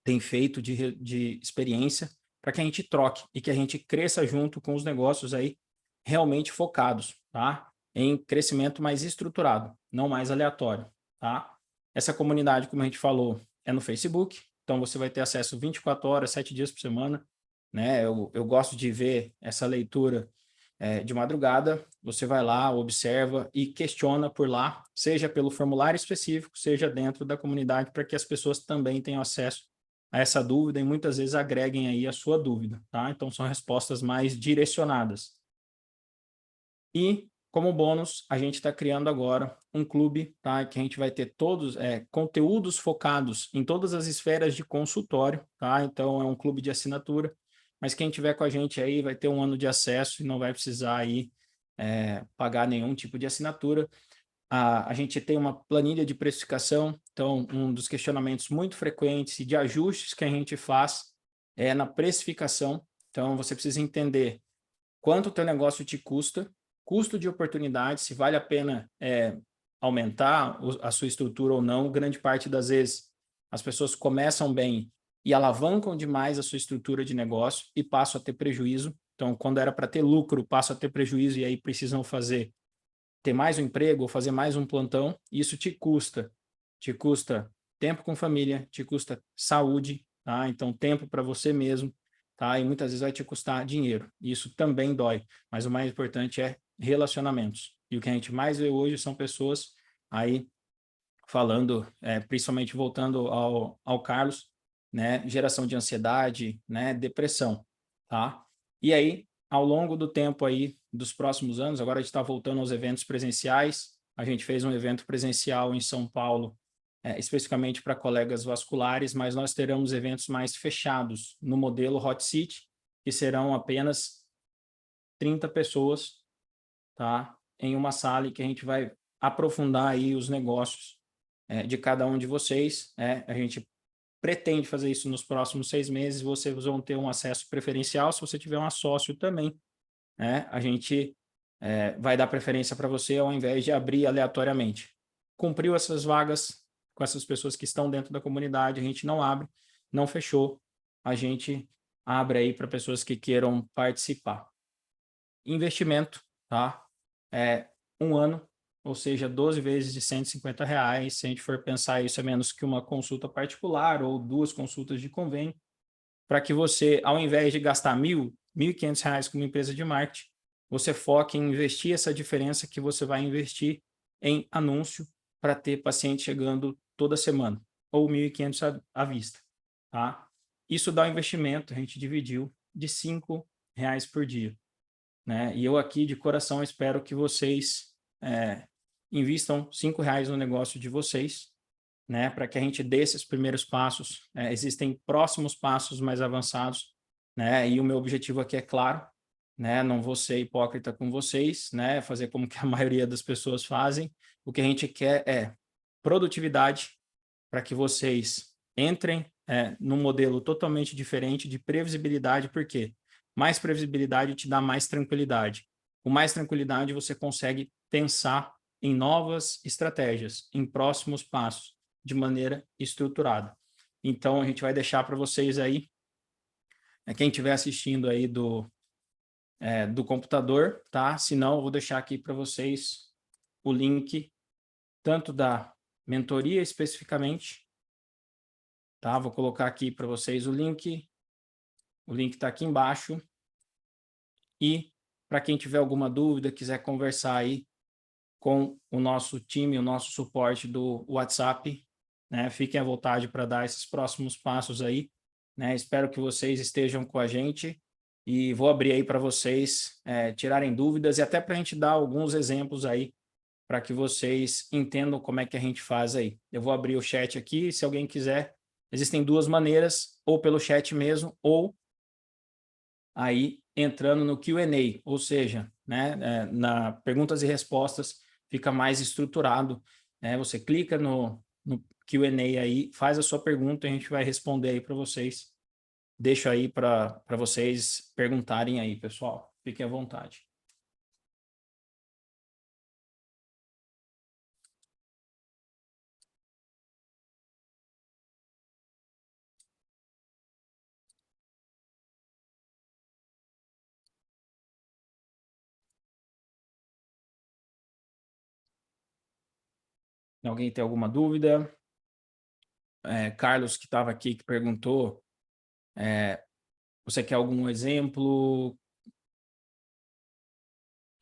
tem feito de experiência, para que a gente troque e que a gente cresça junto com os negócios aí realmente focados, tá? Em crescimento mais estruturado, não mais aleatório, tá? Essa comunidade, como a gente falou, é no Facebook, então você vai ter acesso 24 horas, 7 dias por semana, né? Eu gosto de ver essa leitura de madrugada, você vai lá, observa e questiona por lá, seja pelo formulário específico, seja dentro da comunidade, para que as pessoas também tenham acesso a essa dúvida e muitas vezes agreguem aí a sua dúvida, tá? Então, são respostas mais direcionadas. E, como bônus, a gente está criando agora um clube, tá? Que a gente vai ter todos conteúdos focados em todas as esferas de consultório, tá? Então, é um clube de assinatura, mas quem tiver com a gente aí vai ter um ano de acesso e não vai precisar aí pagar nenhum tipo de assinatura. A gente tem uma planilha de precificação, então um dos questionamentos muito frequentes e de ajustes que a gente faz é na precificação. Então, você precisa entender quanto o teu negócio te custa, custo de oportunidade, se vale a pena aumentar a sua estrutura ou não. Grande parte das vezes as pessoas começam bem e alavancam demais a sua estrutura de negócio e passam a ter prejuízo. Então, quando era para ter lucro, passam a ter prejuízo e aí precisam ter mais um emprego ou fazer mais um plantão. Isso te custa tempo com família, te custa saúde, tá? Então, tempo para você mesmo, tá? E muitas vezes vai te custar dinheiro. Isso também dói, mas o mais importante é relacionamentos. E o que a gente mais vê hoje são pessoas aí falando, principalmente voltando ao Carlos, né? Geração de ansiedade, né? Depressão, tá? E aí, ao longo do tempo aí, dos próximos anos, agora a gente está voltando aos eventos presenciais, a gente fez um evento presencial em São Paulo, especificamente para colegas vasculares, mas nós teremos eventos mais fechados no modelo Hot Seat, que serão apenas 30 pessoas, tá? Em uma sala e que a gente vai aprofundar aí os negócios de cada um de vocês. A gente pretende fazer isso nos próximos 6 meses. Vocês vão ter um acesso preferencial. Se você tiver um sócio também, a gente vai dar preferência para você ao invés de abrir aleatoriamente. Cumpriu essas vagas com essas pessoas que estão dentro da comunidade, a gente não abre, não fechou, a gente abre aí para pessoas que queiram participar. Investimento, tá? Um ano, ou seja, 12 vezes de R$ 150. Se a gente for pensar, isso é menos que uma consulta particular ou 2 consultas de convênio, para que você, ao invés de gastar R$ 1.500 com uma empresa de marketing, você foque em investir essa diferença que você vai investir em anúncio para ter paciente chegando toda semana, ou 1.500 à vista, tá? Isso dá um investimento, a gente dividiu, de R$ 5 por dia, né? E eu aqui, de coração, espero que vocês invistam R$ 5 no negócio de vocês, né? Para que a gente dê esses primeiros passos. Existem próximos passos mais avançados, né? E o meu objetivo aqui é claro, né? Não vou ser hipócrita com vocês, né? Fazer como que a maioria das pessoas fazem. O que a gente quer é produtividade para que vocês entrem num modelo totalmente diferente de previsibilidade, porque mais previsibilidade te dá mais tranquilidade. Com mais tranquilidade, você consegue pensar em novas estratégias, em próximos passos, de maneira estruturada. Então, a gente vai deixar para vocês aí, quem estiver assistindo aí do computador, tá? Se não, eu vou deixar aqui para vocês o link, tanto da mentoria especificamente, tá? Vou colocar aqui para vocês o link está aqui embaixo, e para quem tiver alguma dúvida, quiser conversar aí com o nosso time, o nosso suporte do WhatsApp, né? Fiquem à vontade para dar esses próximos passos aí, né? Espero que vocês estejam com a gente e vou abrir aí para vocês tirarem dúvidas e até para a gente dar alguns exemplos aí para que vocês entendam como é que a gente faz aí. Eu vou abrir o chat aqui, se alguém quiser. Existem duas maneiras, ou pelo chat mesmo, ou aí entrando no Q&A, ou seja, né, na perguntas e respostas fica mais estruturado, né? Você clica no Q&A aí, faz a sua pergunta e a gente vai responder aí para vocês. Deixo aí para vocês perguntarem aí, pessoal. Fiquem à vontade. Alguém tem alguma dúvida? Carlos, que estava aqui, que perguntou, você quer algum exemplo?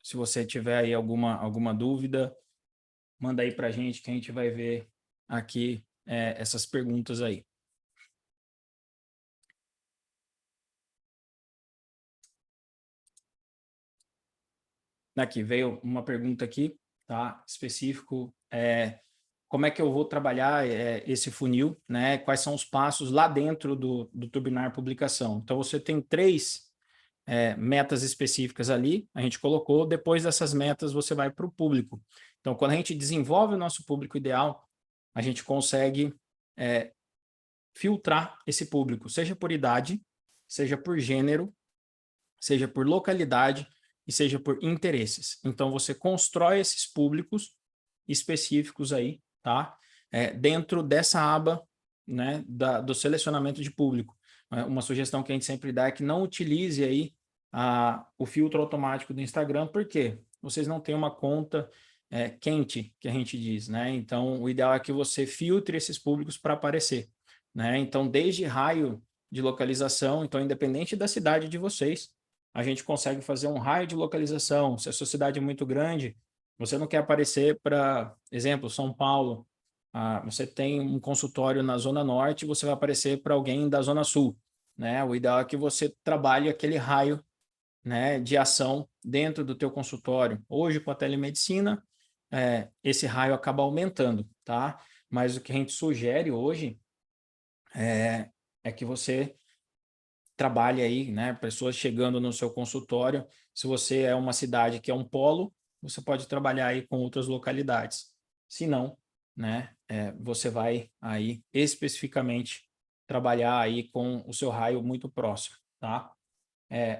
Se você tiver aí alguma dúvida, manda aí para a gente que a gente vai ver aqui essas perguntas aí. Aqui veio uma pergunta aqui, tá? Específico, como é que eu vou trabalhar esse funil, né? Quais são os passos lá dentro do Turbinar Publicação? Então, você tem três metas específicas ali, a gente colocou, depois dessas metas você vai para o público. Então, quando a gente desenvolve o nosso público ideal, a gente consegue filtrar esse público, seja por idade, seja por gênero, seja por localidade e seja por interesses. Então, você constrói esses públicos específicos aí, tá? Dentro dessa aba, né, do selecionamento de público. Uma sugestão que a gente sempre dá é que não utilize aí o filtro automático do Instagram, porque vocês não têm uma conta quente, que a gente diz, né? Então, o ideal é que você filtre esses públicos para aparecer, né? Então, desde raio de localização, então, independente da cidade de vocês, a gente consegue fazer um raio de localização. Se a sua cidade é muito grande, você não quer aparecer para, exemplo, São Paulo, você tem um consultório na Zona Norte, você vai aparecer para alguém da Zona Sul, né? O ideal é que você trabalhe aquele raio, né, de ação dentro do teu consultório. Hoje, com a telemedicina, esse raio acaba aumentando, tá? Mas o que a gente sugere hoje é que você trabalhe aí, né? Pessoas chegando no seu consultório. Se você é uma cidade que é um polo, você pode trabalhar aí com outras localidades. Se não, né? Você vai aí especificamente trabalhar aí com o seu raio muito próximo, tá?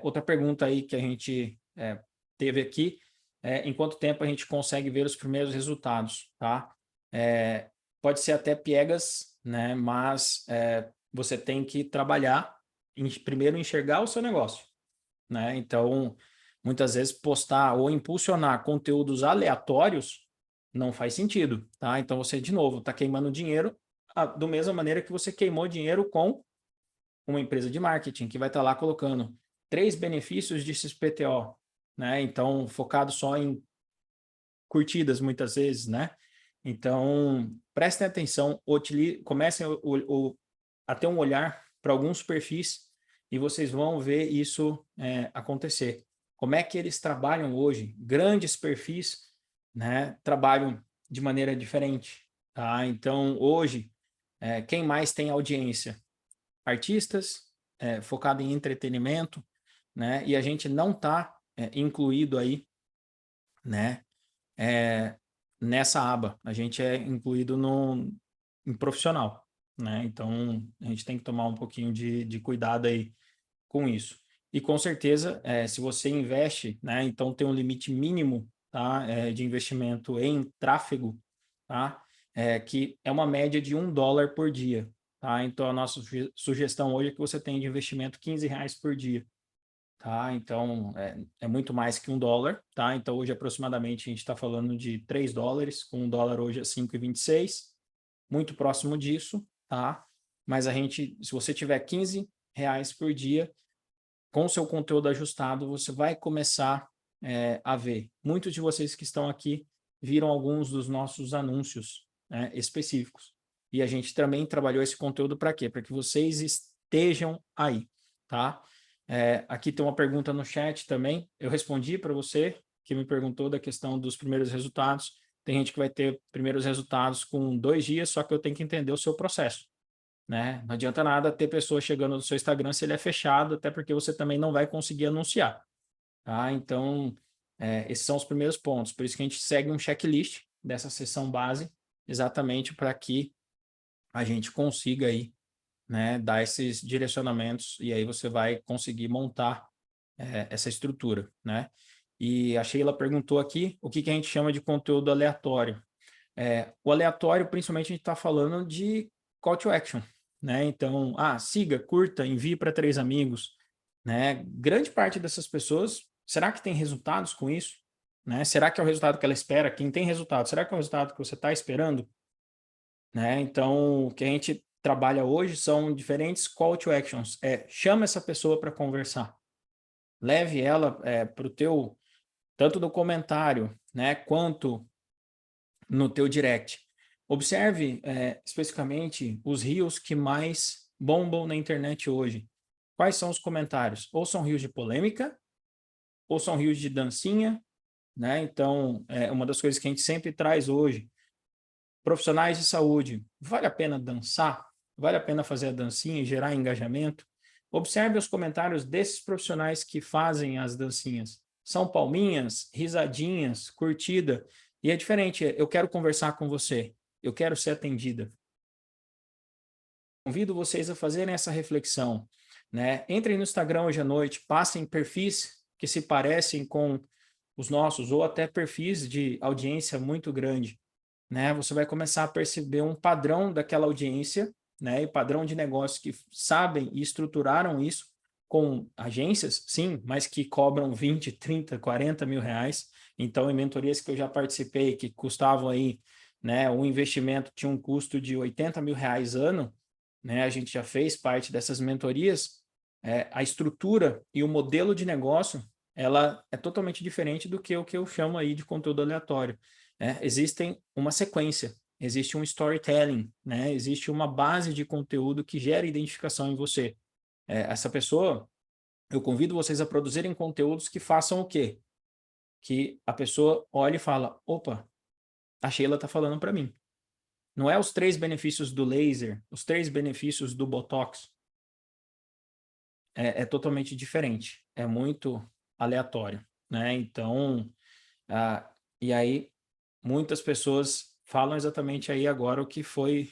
Outra pergunta aí que a gente teve aqui em quanto tempo a gente consegue ver os primeiros resultados, tá? Pode ser até piegas, né? Mas você tem que trabalhar primeiro enxergar o seu negócio, né? Então, muitas vezes postar ou impulsionar conteúdos aleatórios não faz sentido, tá? Então, você, de novo, está queimando dinheiro da mesma maneira que você queimou dinheiro com uma empresa de marketing, que vai estar lá colocando 3 benefícios de XPTO, né? Então, focado só em curtidas, muitas vezes, né? Então, prestem atenção, comecem a ter um olhar para alguns perfis e vocês vão ver isso acontecer. Como é que eles trabalham hoje? Grandes perfis, né, trabalham de maneira diferente, tá? Então, hoje, quem mais tem audiência? Artistas, focado em entretenimento, né? E a gente não está incluído aí, né? Nessa aba, a gente é incluído em profissional, né? Então, a gente tem que tomar um pouquinho de cuidado aí com isso. E com certeza, se você investe, né? Então tem um limite mínimo, tá? De investimento em tráfego, tá? Que é uma média de $1 por dia, tá? Então a nossa sugestão hoje é que você tenha de investimento R$ 15 por dia, tá? Então é muito mais que $1, tá? Então hoje aproximadamente a gente está falando de $3, com $1 hoje é 5,26, muito próximo disso, tá? Mas a gente, se você tiver R$ 15 por dia, com o seu conteúdo ajustado, você vai começar a ver. Muitos de vocês que estão aqui viram alguns dos nossos anúncios, né, específicos. E a gente também trabalhou esse conteúdo para quê? Para que vocês estejam aí, tá? Aqui tem uma pergunta no chat também. Eu respondi para você, que me perguntou da questão dos primeiros resultados. Tem gente que vai ter primeiros resultados com 2 dias, só que eu tenho que entender o seu processo, né? Não adianta nada ter pessoa chegando no seu Instagram se ele é fechado, até porque você também não vai conseguir anunciar, tá? Então, esses são os primeiros pontos. Por isso que a gente segue um checklist dessa sessão base, exatamente para que a gente consiga aí, né, dar esses direcionamentos e aí você vai conseguir montar essa estrutura, né? E a Sheila perguntou aqui o que que a gente chama de conteúdo aleatório. O aleatório, principalmente, a gente está falando de call to action, né? Então, siga, curta, envie para 3 amigos, né? Grande parte dessas pessoas, será que tem resultados com isso? Né? Será que é o resultado que ela espera? Quem tem resultado, será que é o resultado que você está esperando? Né? Então, o que a gente trabalha hoje são diferentes call to actions. Chama essa pessoa para conversar. Leve ela para o teu, tanto no comentário, né, quanto no teu direct. Observe especificamente os reels que mais bombam na internet hoje. Quais são os comentários? Ou são reels de polêmica, ou são reels de dancinha, né? Então, uma das coisas que a gente sempre traz hoje, profissionais de saúde, vale a pena dançar? Vale a pena fazer a dancinha e gerar engajamento? Observe os comentários desses profissionais que fazem as dancinhas. São palminhas, risadinhas, curtida. E é diferente, eu quero conversar com você, eu quero ser atendida. Convido vocês a fazerem essa reflexão, né? Entrem no Instagram hoje à noite, passem perfis que se parecem com os nossos, ou até perfis de audiência muito grande, né? Você vai começar a perceber um padrão daquela audiência, né? E padrão de negócios que sabem e estruturaram isso com agências, sim, mas que cobram 20, 30, 40 mil reais. Então, em mentorias que eu já participei, que custavam aí, né? O investimento tinha um custo de 80 mil reais ano, né? A gente já fez parte dessas mentorias. A estrutura e o modelo de negócio, ela é totalmente diferente do que o que eu chamo aí de conteúdo aleatório. Existem uma sequência, existe um storytelling, né? Existe uma base de conteúdo que gera identificação em você. Essa pessoa, eu convido vocês a produzirem conteúdos que façam o quê? Que a pessoa olhe e fala, opa, a Sheila está falando para mim. Não é os 3 benefícios do laser, os 3 benefícios do Botox. É totalmente diferente, é muito aleatório, né? Então, e aí muitas pessoas falam exatamente aí agora o que foi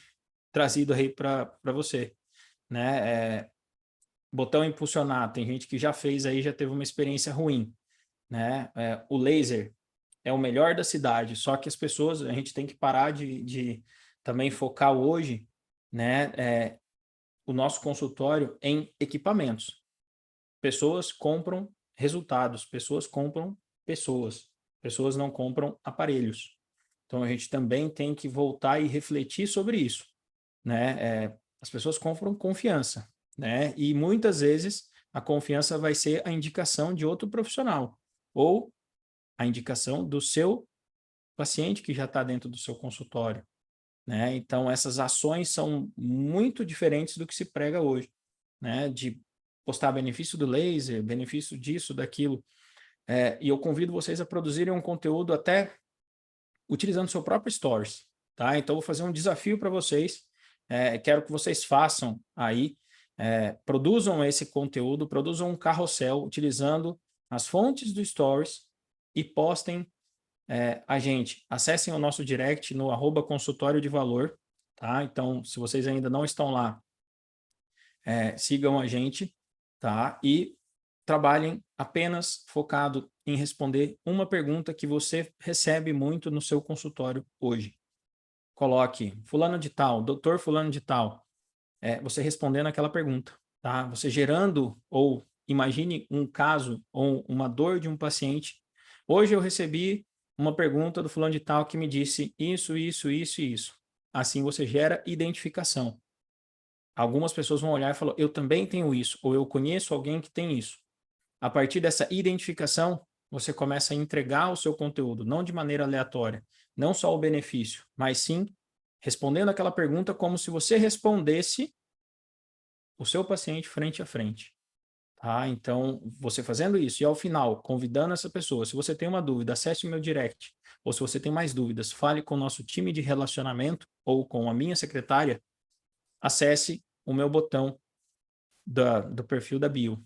trazido aí para você, né? Botão impulsionar, tem gente que já fez aí, já teve uma experiência ruim, né? O laser é o melhor da cidade, só que as pessoas, a gente tem que parar de também focar hoje, né? O nosso consultório em equipamentos. Pessoas compram resultados, pessoas compram pessoas, pessoas não compram aparelhos. Então, a gente também tem que voltar e refletir sobre isso, né? As pessoas compram confiança, né? E muitas vezes a confiança vai ser a indicação de outro profissional ou a indicação do seu paciente que já está dentro do seu consultório, né? Então, essas ações são muito diferentes do que se prega hoje, né? De postar benefício do laser, benefício disso, daquilo. E eu convido vocês a produzirem um conteúdo até utilizando seu próprio Stories, tá? Então, vou fazer um desafio para vocês. Quero que vocês façam aí, produzam esse conteúdo, produzam um carrossel utilizando as fontes do Stories e postem a gente. Acessem o nosso direct no @consultório de valor, tá? Então, se vocês ainda não estão lá, sigam a gente, tá? E trabalhem apenas focado em responder uma pergunta que você recebe muito no seu consultório hoje. Coloque fulano de tal, doutor fulano de tal, você respondendo aquela pergunta, tá? Você gerando ou imagine um caso ou uma dor de um paciente. Hoje eu recebi uma pergunta do fulano de tal que me disse isso, isso, isso e isso. Assim você gera identificação. Algumas pessoas vão olhar e falar, eu também tenho isso, ou eu conheço alguém que tem isso. A partir dessa identificação, você começa a entregar o seu conteúdo, não de maneira aleatória, não só o benefício, mas sim respondendo aquela pergunta como se você respondesse o seu paciente frente a frente. Tá? Então, você fazendo isso e ao final convidando essa pessoa, se você tem uma dúvida, acesse o meu direct, ou se você tem mais dúvidas, fale com o nosso time de relacionamento ou com a minha secretária, acesse o meu botão do perfil da bio.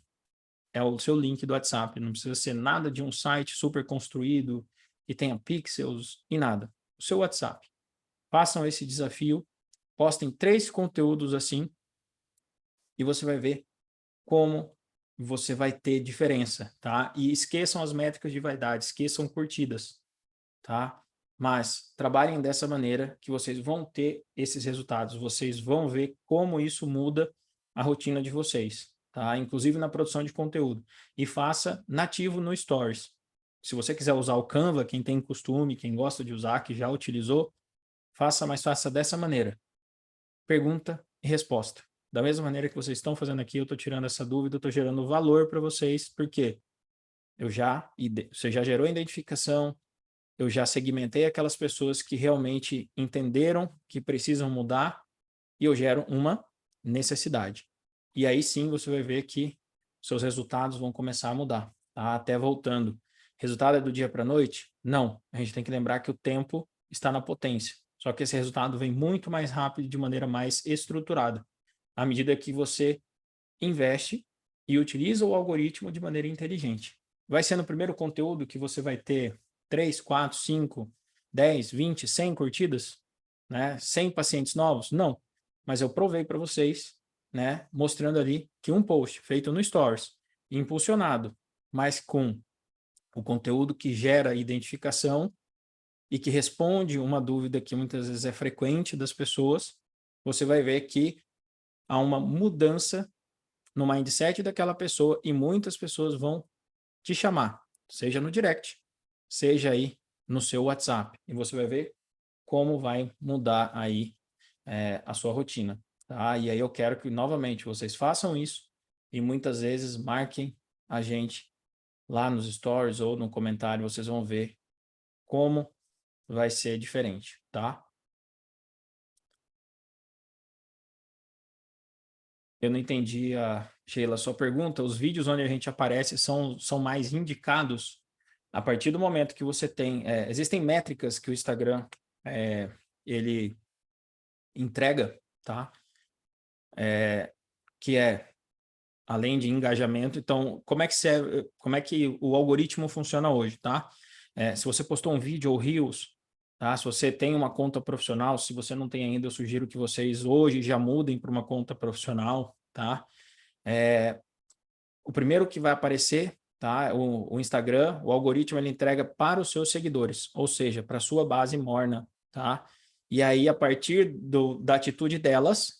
É o seu link do WhatsApp, não precisa ser nada de um site super construído que tenha pixels e nada. O seu WhatsApp. Façam esse desafio, postem 3 conteúdos assim e você vai ver como você vai ter diferença, tá? E esqueçam as métricas de vaidade, esqueçam curtidas, tá? Mas trabalhem dessa maneira que vocês vão ter esses resultados, vocês vão ver como isso muda a rotina de vocês, tá? Inclusive na produção de conteúdo. E faça nativo no Stories. Se você quiser usar o Canva, quem tem costume, quem gosta de usar, que já utilizou, faça, mas faça dessa maneira. Pergunta e resposta. Da mesma maneira que vocês estão fazendo aqui, eu estou tirando essa dúvida, eu estou gerando valor para vocês, porque você já gerou identificação, eu já segmentei aquelas pessoas que realmente entenderam que precisam mudar e eu gero uma necessidade. E aí sim você vai ver que seus resultados vão começar a mudar. Tá? Até voltando. Resultado é do dia para a noite? Não. A gente tem que lembrar que o tempo está na potência. Só que esse resultado vem muito mais rápido de maneira mais estruturada, à medida que você investe e utiliza o algoritmo de maneira inteligente. Vai ser no primeiro conteúdo que você vai ter 3, 4, 5, 10, 20, 100 curtidas, né? 100 pacientes novos? Não. Mas eu provei para vocês, né? Mostrando ali que um post feito no Stories, impulsionado, mas com o conteúdo que gera identificação e que responde uma dúvida que muitas vezes é frequente das pessoas, você vai ver que há uma mudança no mindset daquela pessoa e muitas pessoas vão te chamar, seja no direct, seja aí no seu WhatsApp. E você vai ver como vai mudar aí a sua rotina. Tá? E aí eu quero que novamente vocês façam isso e muitas vezes marquem a gente lá nos stories ou no comentário, vocês vão ver como vai ser diferente, tá? Eu não entendi, Sheila, a sua pergunta. Os vídeos onde a gente aparece são mais indicados a partir do momento que você tem... existem métricas que o Instagram ele entrega, tá? Que é além de engajamento. Então, como é que o algoritmo funciona hoje, tá? Se você postou um vídeo ou Reels, tá? Se você tem uma conta profissional, se você não tem ainda, eu sugiro que vocês hoje já mudem para uma conta profissional, tá? O primeiro que vai aparecer, tá? O Instagram, o algoritmo ele entrega para os seus seguidores, ou seja, para a sua base morna, tá? E aí, a partir da atitude delas,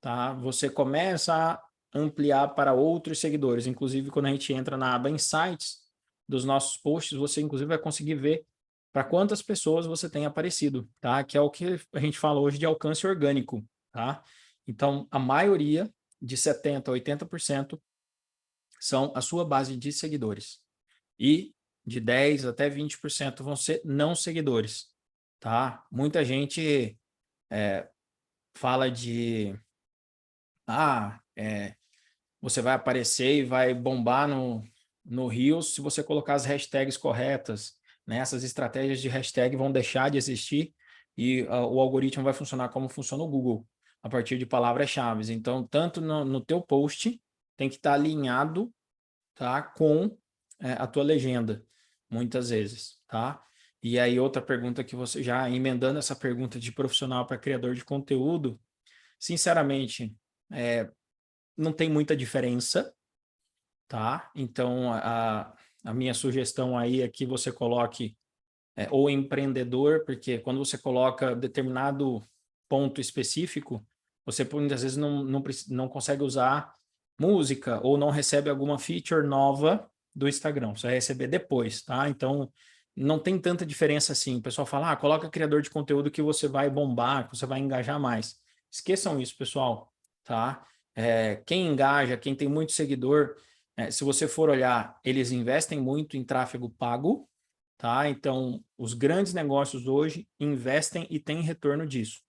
tá? Você começa a ampliar para outros seguidores. Inclusive, quando a gente entra na aba Insights dos nossos posts, você inclusive vai conseguir ver para quantas pessoas você tem aparecido, tá? Que é o que a gente fala hoje de alcance orgânico, tá? Então, a maioria, de 70% a 80%, são a sua base de seguidores. E de 10% até 20% vão ser não seguidores, tá? Muita gente fala de... você vai aparecer e vai bombar no Reels se você colocar as hashtags corretas, né? Essas estratégias de hashtag vão deixar de existir e o algoritmo vai funcionar como funciona o Google, a partir de palavras-chave. Então, tanto no teu post, tem que estar alinhado, tá, com a tua legenda, muitas vezes, tá? E aí outra pergunta que você, já emendando essa pergunta de profissional para criador de conteúdo, sinceramente, não tem muita diferença, tá? Então, a minha sugestão aí é que você coloque ou empreendedor, porque quando você coloca determinado ponto específico, você muitas vezes não consegue usar música ou não recebe alguma feature nova do Instagram. Você vai receber depois, tá? Então, não tem tanta diferença assim. O pessoal fala, coloca criador de conteúdo que você vai bombar, que você vai engajar mais. Esqueçam isso, pessoal, tá? Quem engaja, quem tem muito seguidor, Se você for olhar, eles investem muito em tráfego pago, tá? Então, os grandes negócios hoje investem e têm retorno disso.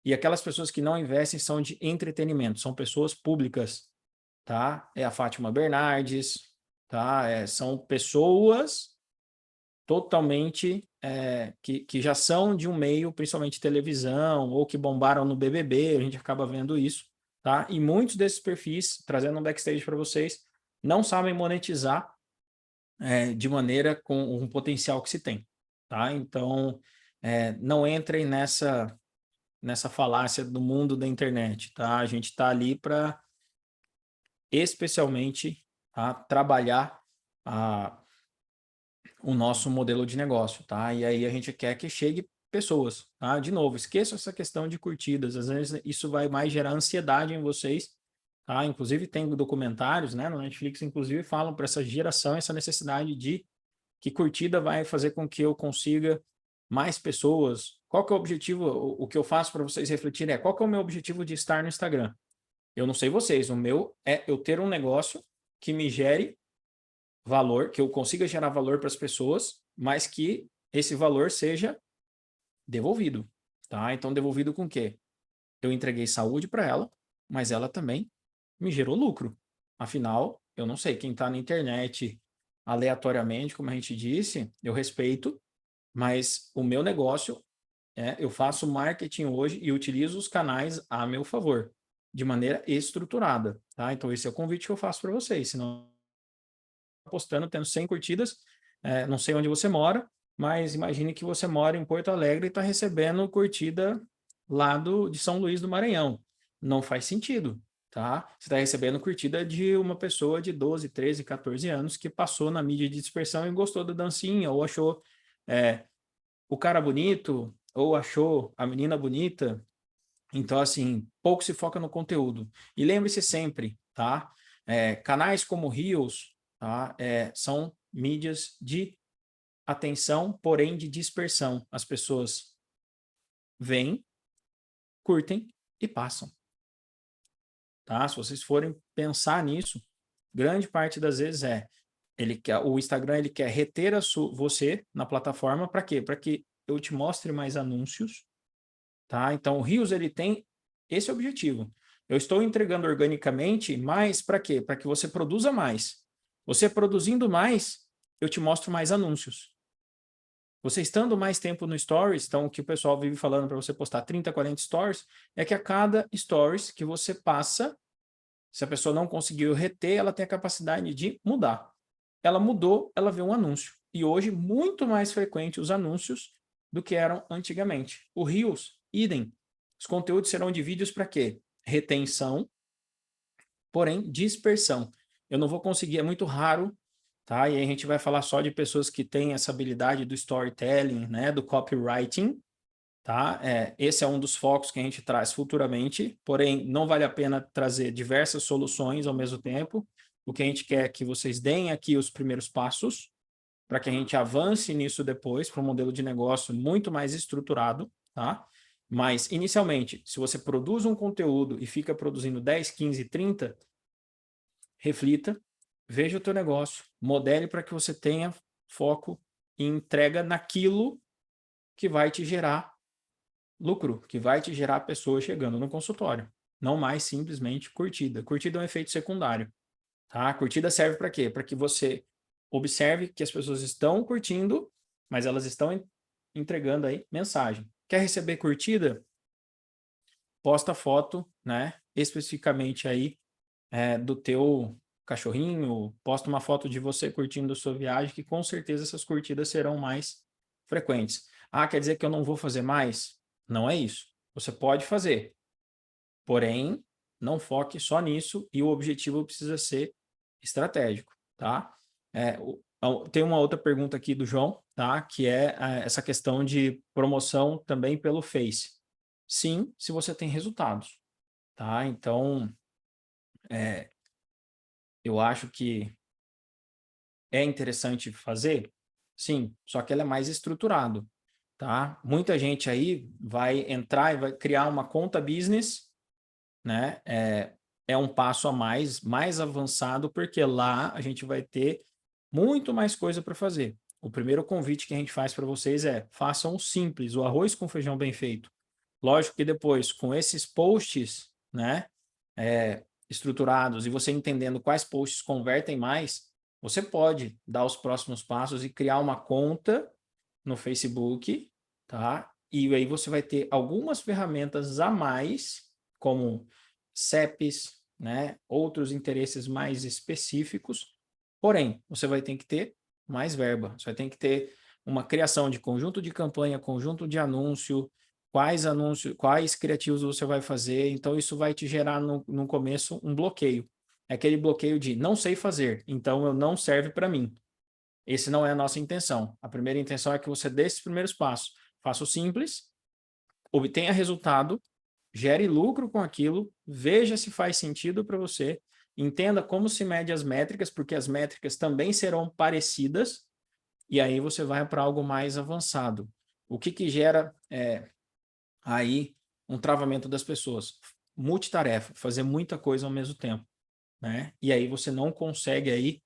E aquelas pessoas que não investem são de entretenimento, são pessoas públicas, tá? É a Fátima Bernardes, tá? São pessoas totalmente que já são de um meio, principalmente televisão, ou que bombaram no BBB, a gente acaba vendo isso, tá? E muitos desses perfis, trazendo um backstage para vocês, não sabem monetizar de maneira com um potencial que se tem, tá? Então, não entrem nessa falácia do mundo da internet, tá? A gente está ali para especialmente trabalhar o nosso modelo de negócio, tá? E aí a gente quer que chegue pessoas, tá? De novo, esqueça essa questão de curtidas, às vezes isso vai mais gerar ansiedade em vocês, tá? Inclusive tem documentários, né, no Netflix, inclusive falam para essa geração, essa necessidade de que curtida vai fazer com que eu consiga mais pessoas. Qual que é o objetivo? O que eu faço para vocês refletirem qual que é o meu objetivo de estar no Instagram? Eu não sei vocês, o meu é eu ter um negócio que me gere valor, que eu consiga gerar valor para as pessoas, mas que esse valor seja devolvido, tá? Então, devolvido com o quê? Eu entreguei saúde para ela, mas ela também me gerou lucro. Afinal, eu não sei, quem está na internet aleatoriamente, como a gente disse, eu respeito, mas o meu negócio eu faço marketing hoje e utilizo os canais a meu favor, de maneira estruturada, tá? Então, esse é o convite que eu faço para vocês, senão postando, tendo 100 curtidas, não sei onde você mora, mas imagine que você mora em Porto Alegre e está recebendo curtida lá de São Luís do Maranhão. Não faz sentido, tá? Você está recebendo curtida de uma pessoa de 12, 13, 14 anos que passou na mídia de dispersão e gostou da dancinha, ou achou o cara bonito, ou achou a menina bonita. Então, assim, pouco se foca no conteúdo. E lembre-se sempre, tá? Canais como Reels, tá? São mídias de atenção, porém de dispersão. As pessoas veem, curtem e passam, tá? Se vocês forem pensar nisso, grande parte das vezes o Instagram ele quer reter você na plataforma para quê? Para que eu te mostre mais anúncios, tá? Então, o Reels ele tem esse objetivo. Eu estou entregando organicamente, mas para quê? Para que você produza mais. Você produzindo mais, eu te mostro mais anúncios. Você estando mais tempo no Stories, então o que o pessoal vive falando para você postar 30, 40 Stories, é que a cada Stories que você passa, se a pessoa não conseguiu reter, ela tem a capacidade de mudar. Ela mudou, ela vê um anúncio. E hoje, muito mais frequente os anúncios do que eram antigamente. O Reels, idem. Os conteúdos serão de vídeos para quê? Retenção, porém dispersão. Eu não vou conseguir, é muito raro, tá? E aí a gente vai falar só de pessoas que têm essa habilidade do storytelling, né, do copywriting, tá? Esse é um dos focos que a gente traz futuramente, porém não vale a pena trazer diversas soluções ao mesmo tempo. O que a gente quer é que vocês deem aqui os primeiros passos para que a gente avance nisso depois para um modelo de negócio muito mais estruturado, tá? Mas, inicialmente, se você produz um conteúdo e fica produzindo 10, 15, 30, reflita, veja o teu negócio, modele para que você tenha foco e entrega naquilo que vai te gerar lucro, que vai te gerar pessoas chegando no consultório. Não mais simplesmente curtida. Curtida é um efeito secundário. Tá? Curtida serve para quê? Para que você observe que as pessoas estão curtindo, mas elas estão entregando aí mensagem. Quer receber curtida? Posta foto, né? Especificamente aí do teu cachorrinho, posta uma foto de você curtindo a sua viagem, que com certeza essas curtidas serão mais frequentes. Ah, quer dizer que eu não vou fazer mais? Não é isso. Você pode fazer, porém, não foque só nisso e o objetivo precisa ser estratégico, tá? Tem uma outra pergunta aqui do João, tá? Que é essa questão de promoção também pelo Face. Sim, se você tem resultados, tá? Então, eu acho que é interessante fazer, sim, só que ela é mais estruturado, tá? Muita gente aí vai entrar e vai criar uma conta business, né? é um passo a mais avançado, porque lá a gente vai ter muito mais coisa para fazer. O primeiro convite que a gente faz para vocês é: façam o simples, o arroz com feijão bem feito. Lógico que depois, com esses posts, né, estruturados, e você entendendo quais posts convertem mais, você pode dar os próximos passos e criar uma conta no Facebook, tá? E aí você vai ter algumas ferramentas a mais, como CEPs, né? Outros interesses mais específicos. Porém, você vai ter que ter mais verba. Você vai ter que ter uma criação de conjunto de campanha, conjunto de anúncios, quais criativos você vai fazer. Então, isso vai te gerar no começo um bloqueio. É aquele bloqueio de não sei fazer, então eu não serve para mim. Esse não é a nossa intenção. A primeira intenção é que você dê esses primeiros passos. Faça o simples, obtenha resultado, gere lucro com aquilo, veja se faz sentido para você, entenda como se mede as métricas, porque as métricas também serão parecidas, e aí você vai para algo mais avançado. O que gera aí um travamento das pessoas? Multitarefa, fazer muita coisa ao mesmo tempo, né? E aí você não consegue aí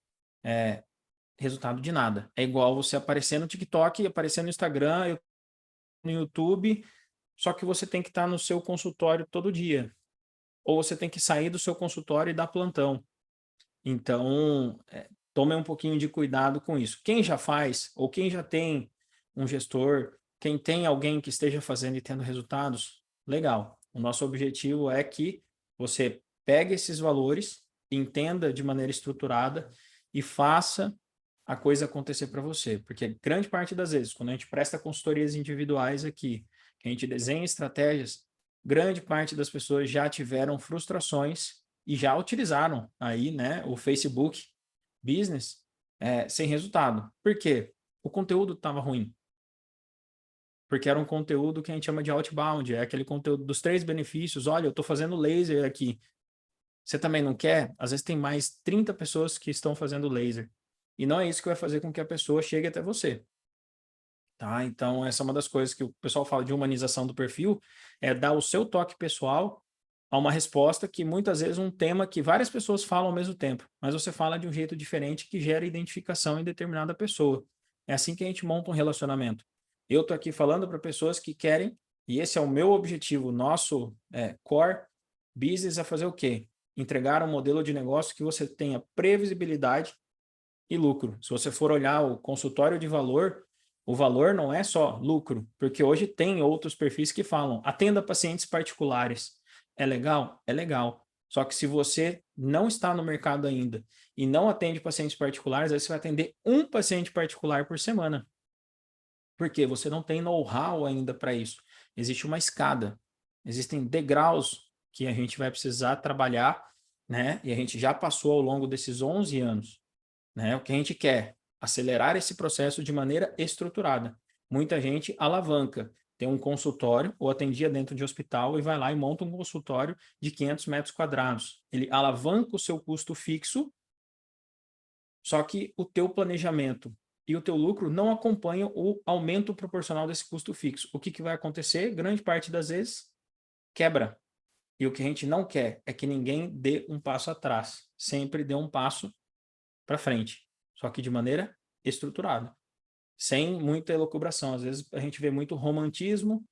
resultado de nada. É igual você aparecer no TikTok, aparecer no Instagram, no YouTube, só que você tem que estar no seu consultório todo dia. Ou você tem que sair do seu consultório e dar plantão. Então, tome um pouquinho de cuidado com isso. Quem já faz, ou quem já tem um gestor, quem tem alguém que esteja fazendo e tendo resultados, legal. O nosso objetivo é que você pegue esses valores, entenda de maneira estruturada e faça a coisa acontecer para você. Porque grande parte das vezes, quando a gente presta consultorias individuais aqui, que a gente desenha estratégias, grande parte das pessoas já tiveram frustrações e já utilizaram aí, né, o Facebook Business sem resultado. Por quê? O conteúdo estava ruim. Porque era um conteúdo que a gente chama de outbound, é aquele conteúdo dos 3 benefícios. Olha, eu estou fazendo laser aqui. Você também não quer? Às vezes tem mais 30 pessoas que estão fazendo laser. E não é isso que vai fazer com que a pessoa chegue até você. Tá? Então, essa é uma das coisas que o pessoal fala de humanização do perfil, é dar o seu toque pessoal a uma resposta que muitas vezes um tema que várias pessoas falam ao mesmo tempo, mas você fala de um jeito diferente que gera identificação em determinada pessoa. É assim que a gente monta um relacionamento. Eu estou aqui falando para pessoas que querem, e esse é o meu objetivo, nosso core business é fazer o quê? Entregar um modelo de negócio que você tenha previsibilidade e lucro. Se você for olhar o consultório de valor, o valor não é só lucro, porque hoje tem outros perfis que falam, atenda pacientes particulares. É legal? É legal. Só que se você não está no mercado ainda e não atende pacientes particulares, aí você vai atender um paciente particular por semana. Porque você não tem know-how ainda para isso. Existe uma escada, existem degraus que a gente vai precisar trabalhar, né? E a gente já passou ao longo desses 11 anos, né? O que a gente quer? Acelerar esse processo de maneira estruturada. Muita gente alavanca, tem um consultório ou atendia dentro de hospital e vai lá e monta um consultório de 500 metros quadrados. Ele alavanca o seu custo fixo, só que o teu planejamento e o teu lucro não acompanham o aumento proporcional desse custo fixo. O que vai acontecer? Grande parte das vezes, quebra. E o que a gente não quer é que ninguém dê um passo atrás. Sempre dê um passo para frente, só que de maneira estruturada, sem muita elucubração. Às vezes a gente vê muito romantismo,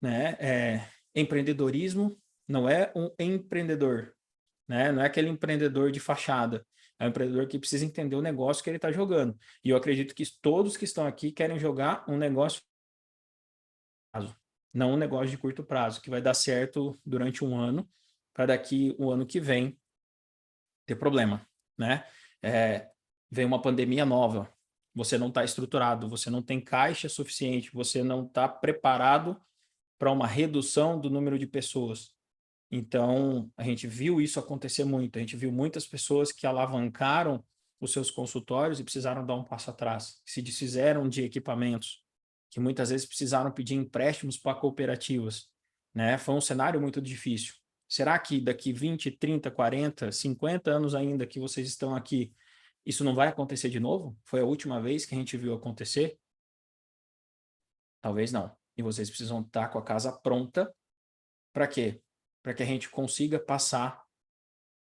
né? Empreendedorismo não é um empreendedor, né? Não é aquele empreendedor de fachada. É um empreendedor que precisa entender o negócio que ele está jogando. E eu acredito que todos que estão aqui querem jogar um negócio prazo, não um negócio de curto prazo, que vai dar certo durante um ano, para daqui o ano que vem ter problema, né? Vem uma pandemia nova, você não está estruturado, você não tem caixa suficiente, você não está preparado para uma redução do número de pessoas. Então, a gente viu isso acontecer muito, a gente viu muitas pessoas que alavancaram os seus consultórios e precisaram dar um passo atrás, se desfizeram de equipamentos, que muitas vezes precisaram pedir empréstimos para cooperativas, né? Foi um cenário muito difícil. Será que daqui 20, 30, 40, 50 anos ainda que vocês estão aqui, isso não vai acontecer de novo? Foi a última vez que a gente viu acontecer? Talvez não. E vocês precisam estar com a casa pronta para quê? Para que a gente consiga passar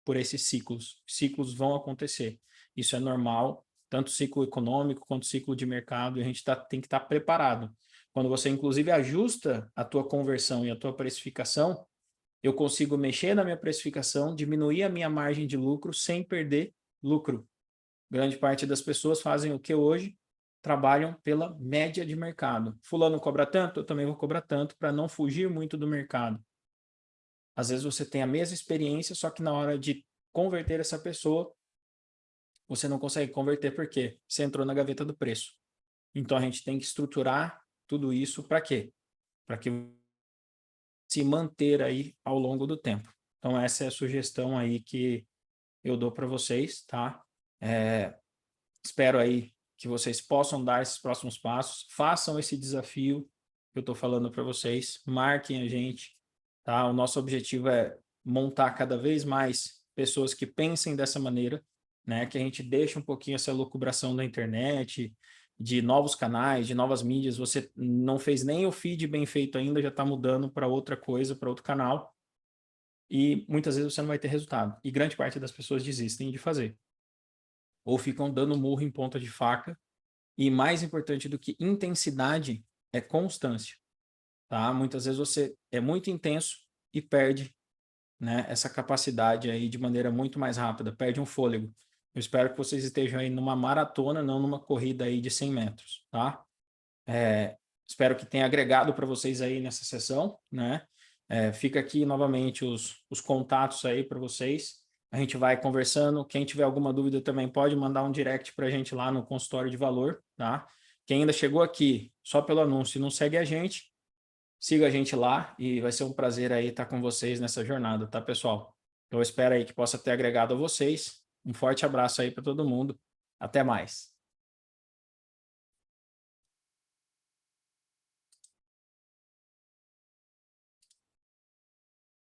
por esses ciclos. Ciclos vão acontecer. Isso é normal, tanto ciclo econômico quanto ciclo de mercado, e a gente tem que estar preparado. Quando você, inclusive, ajusta a tua conversão e a tua precificação, eu consigo mexer na minha precificação, diminuir a minha margem de lucro sem perder lucro. Grande parte das pessoas fazem o que hoje? Trabalham pela média de mercado. Fulano cobra tanto, eu também vou cobrar tanto para não fugir muito do mercado. Às vezes você tem a mesma experiência, só que na hora de converter essa pessoa, você não consegue converter porque você entrou na gaveta do preço. Então a gente tem que estruturar tudo isso para quê? Para que se manter aí ao longo do tempo. Então essa é a sugestão aí que eu dou para vocês, tá? Espero aí que vocês possam dar esses próximos passos, façam esse desafio que eu estou falando para vocês, marquem a gente, tá? O nosso objetivo é montar cada vez mais pessoas que pensem dessa maneira, né? Que a gente deixe um pouquinho essa lucubração da internet, de novos canais, de novas mídias. Você não fez nem o feed bem feito ainda, já está mudando para outra coisa, para outro canal, e muitas vezes você não vai ter resultado. E grande parte das pessoas desistem de fazer ou ficam dando murro em ponta de faca. E mais importante do que intensidade é constância, tá? Muitas vezes você é muito intenso e perde, né, essa capacidade aí de maneira muito mais rápida, perde um fôlego. Eu espero que vocês estejam aí numa maratona, não numa corrida aí de 100 metros, tá? Espero que tenha agregado para vocês aí nessa sessão, né? Fica aqui novamente os contatos aí para vocês. A gente vai conversando. Quem tiver alguma dúvida também pode mandar um direct para a gente lá no consultório de valor, tá? Quem ainda chegou aqui só pelo anúncio e não segue a gente, siga a gente lá e vai ser um prazer aí estar com vocês nessa jornada, tá, pessoal? Eu espero aí que possa ter agregado a vocês. Um forte abraço aí para todo mundo. Até mais.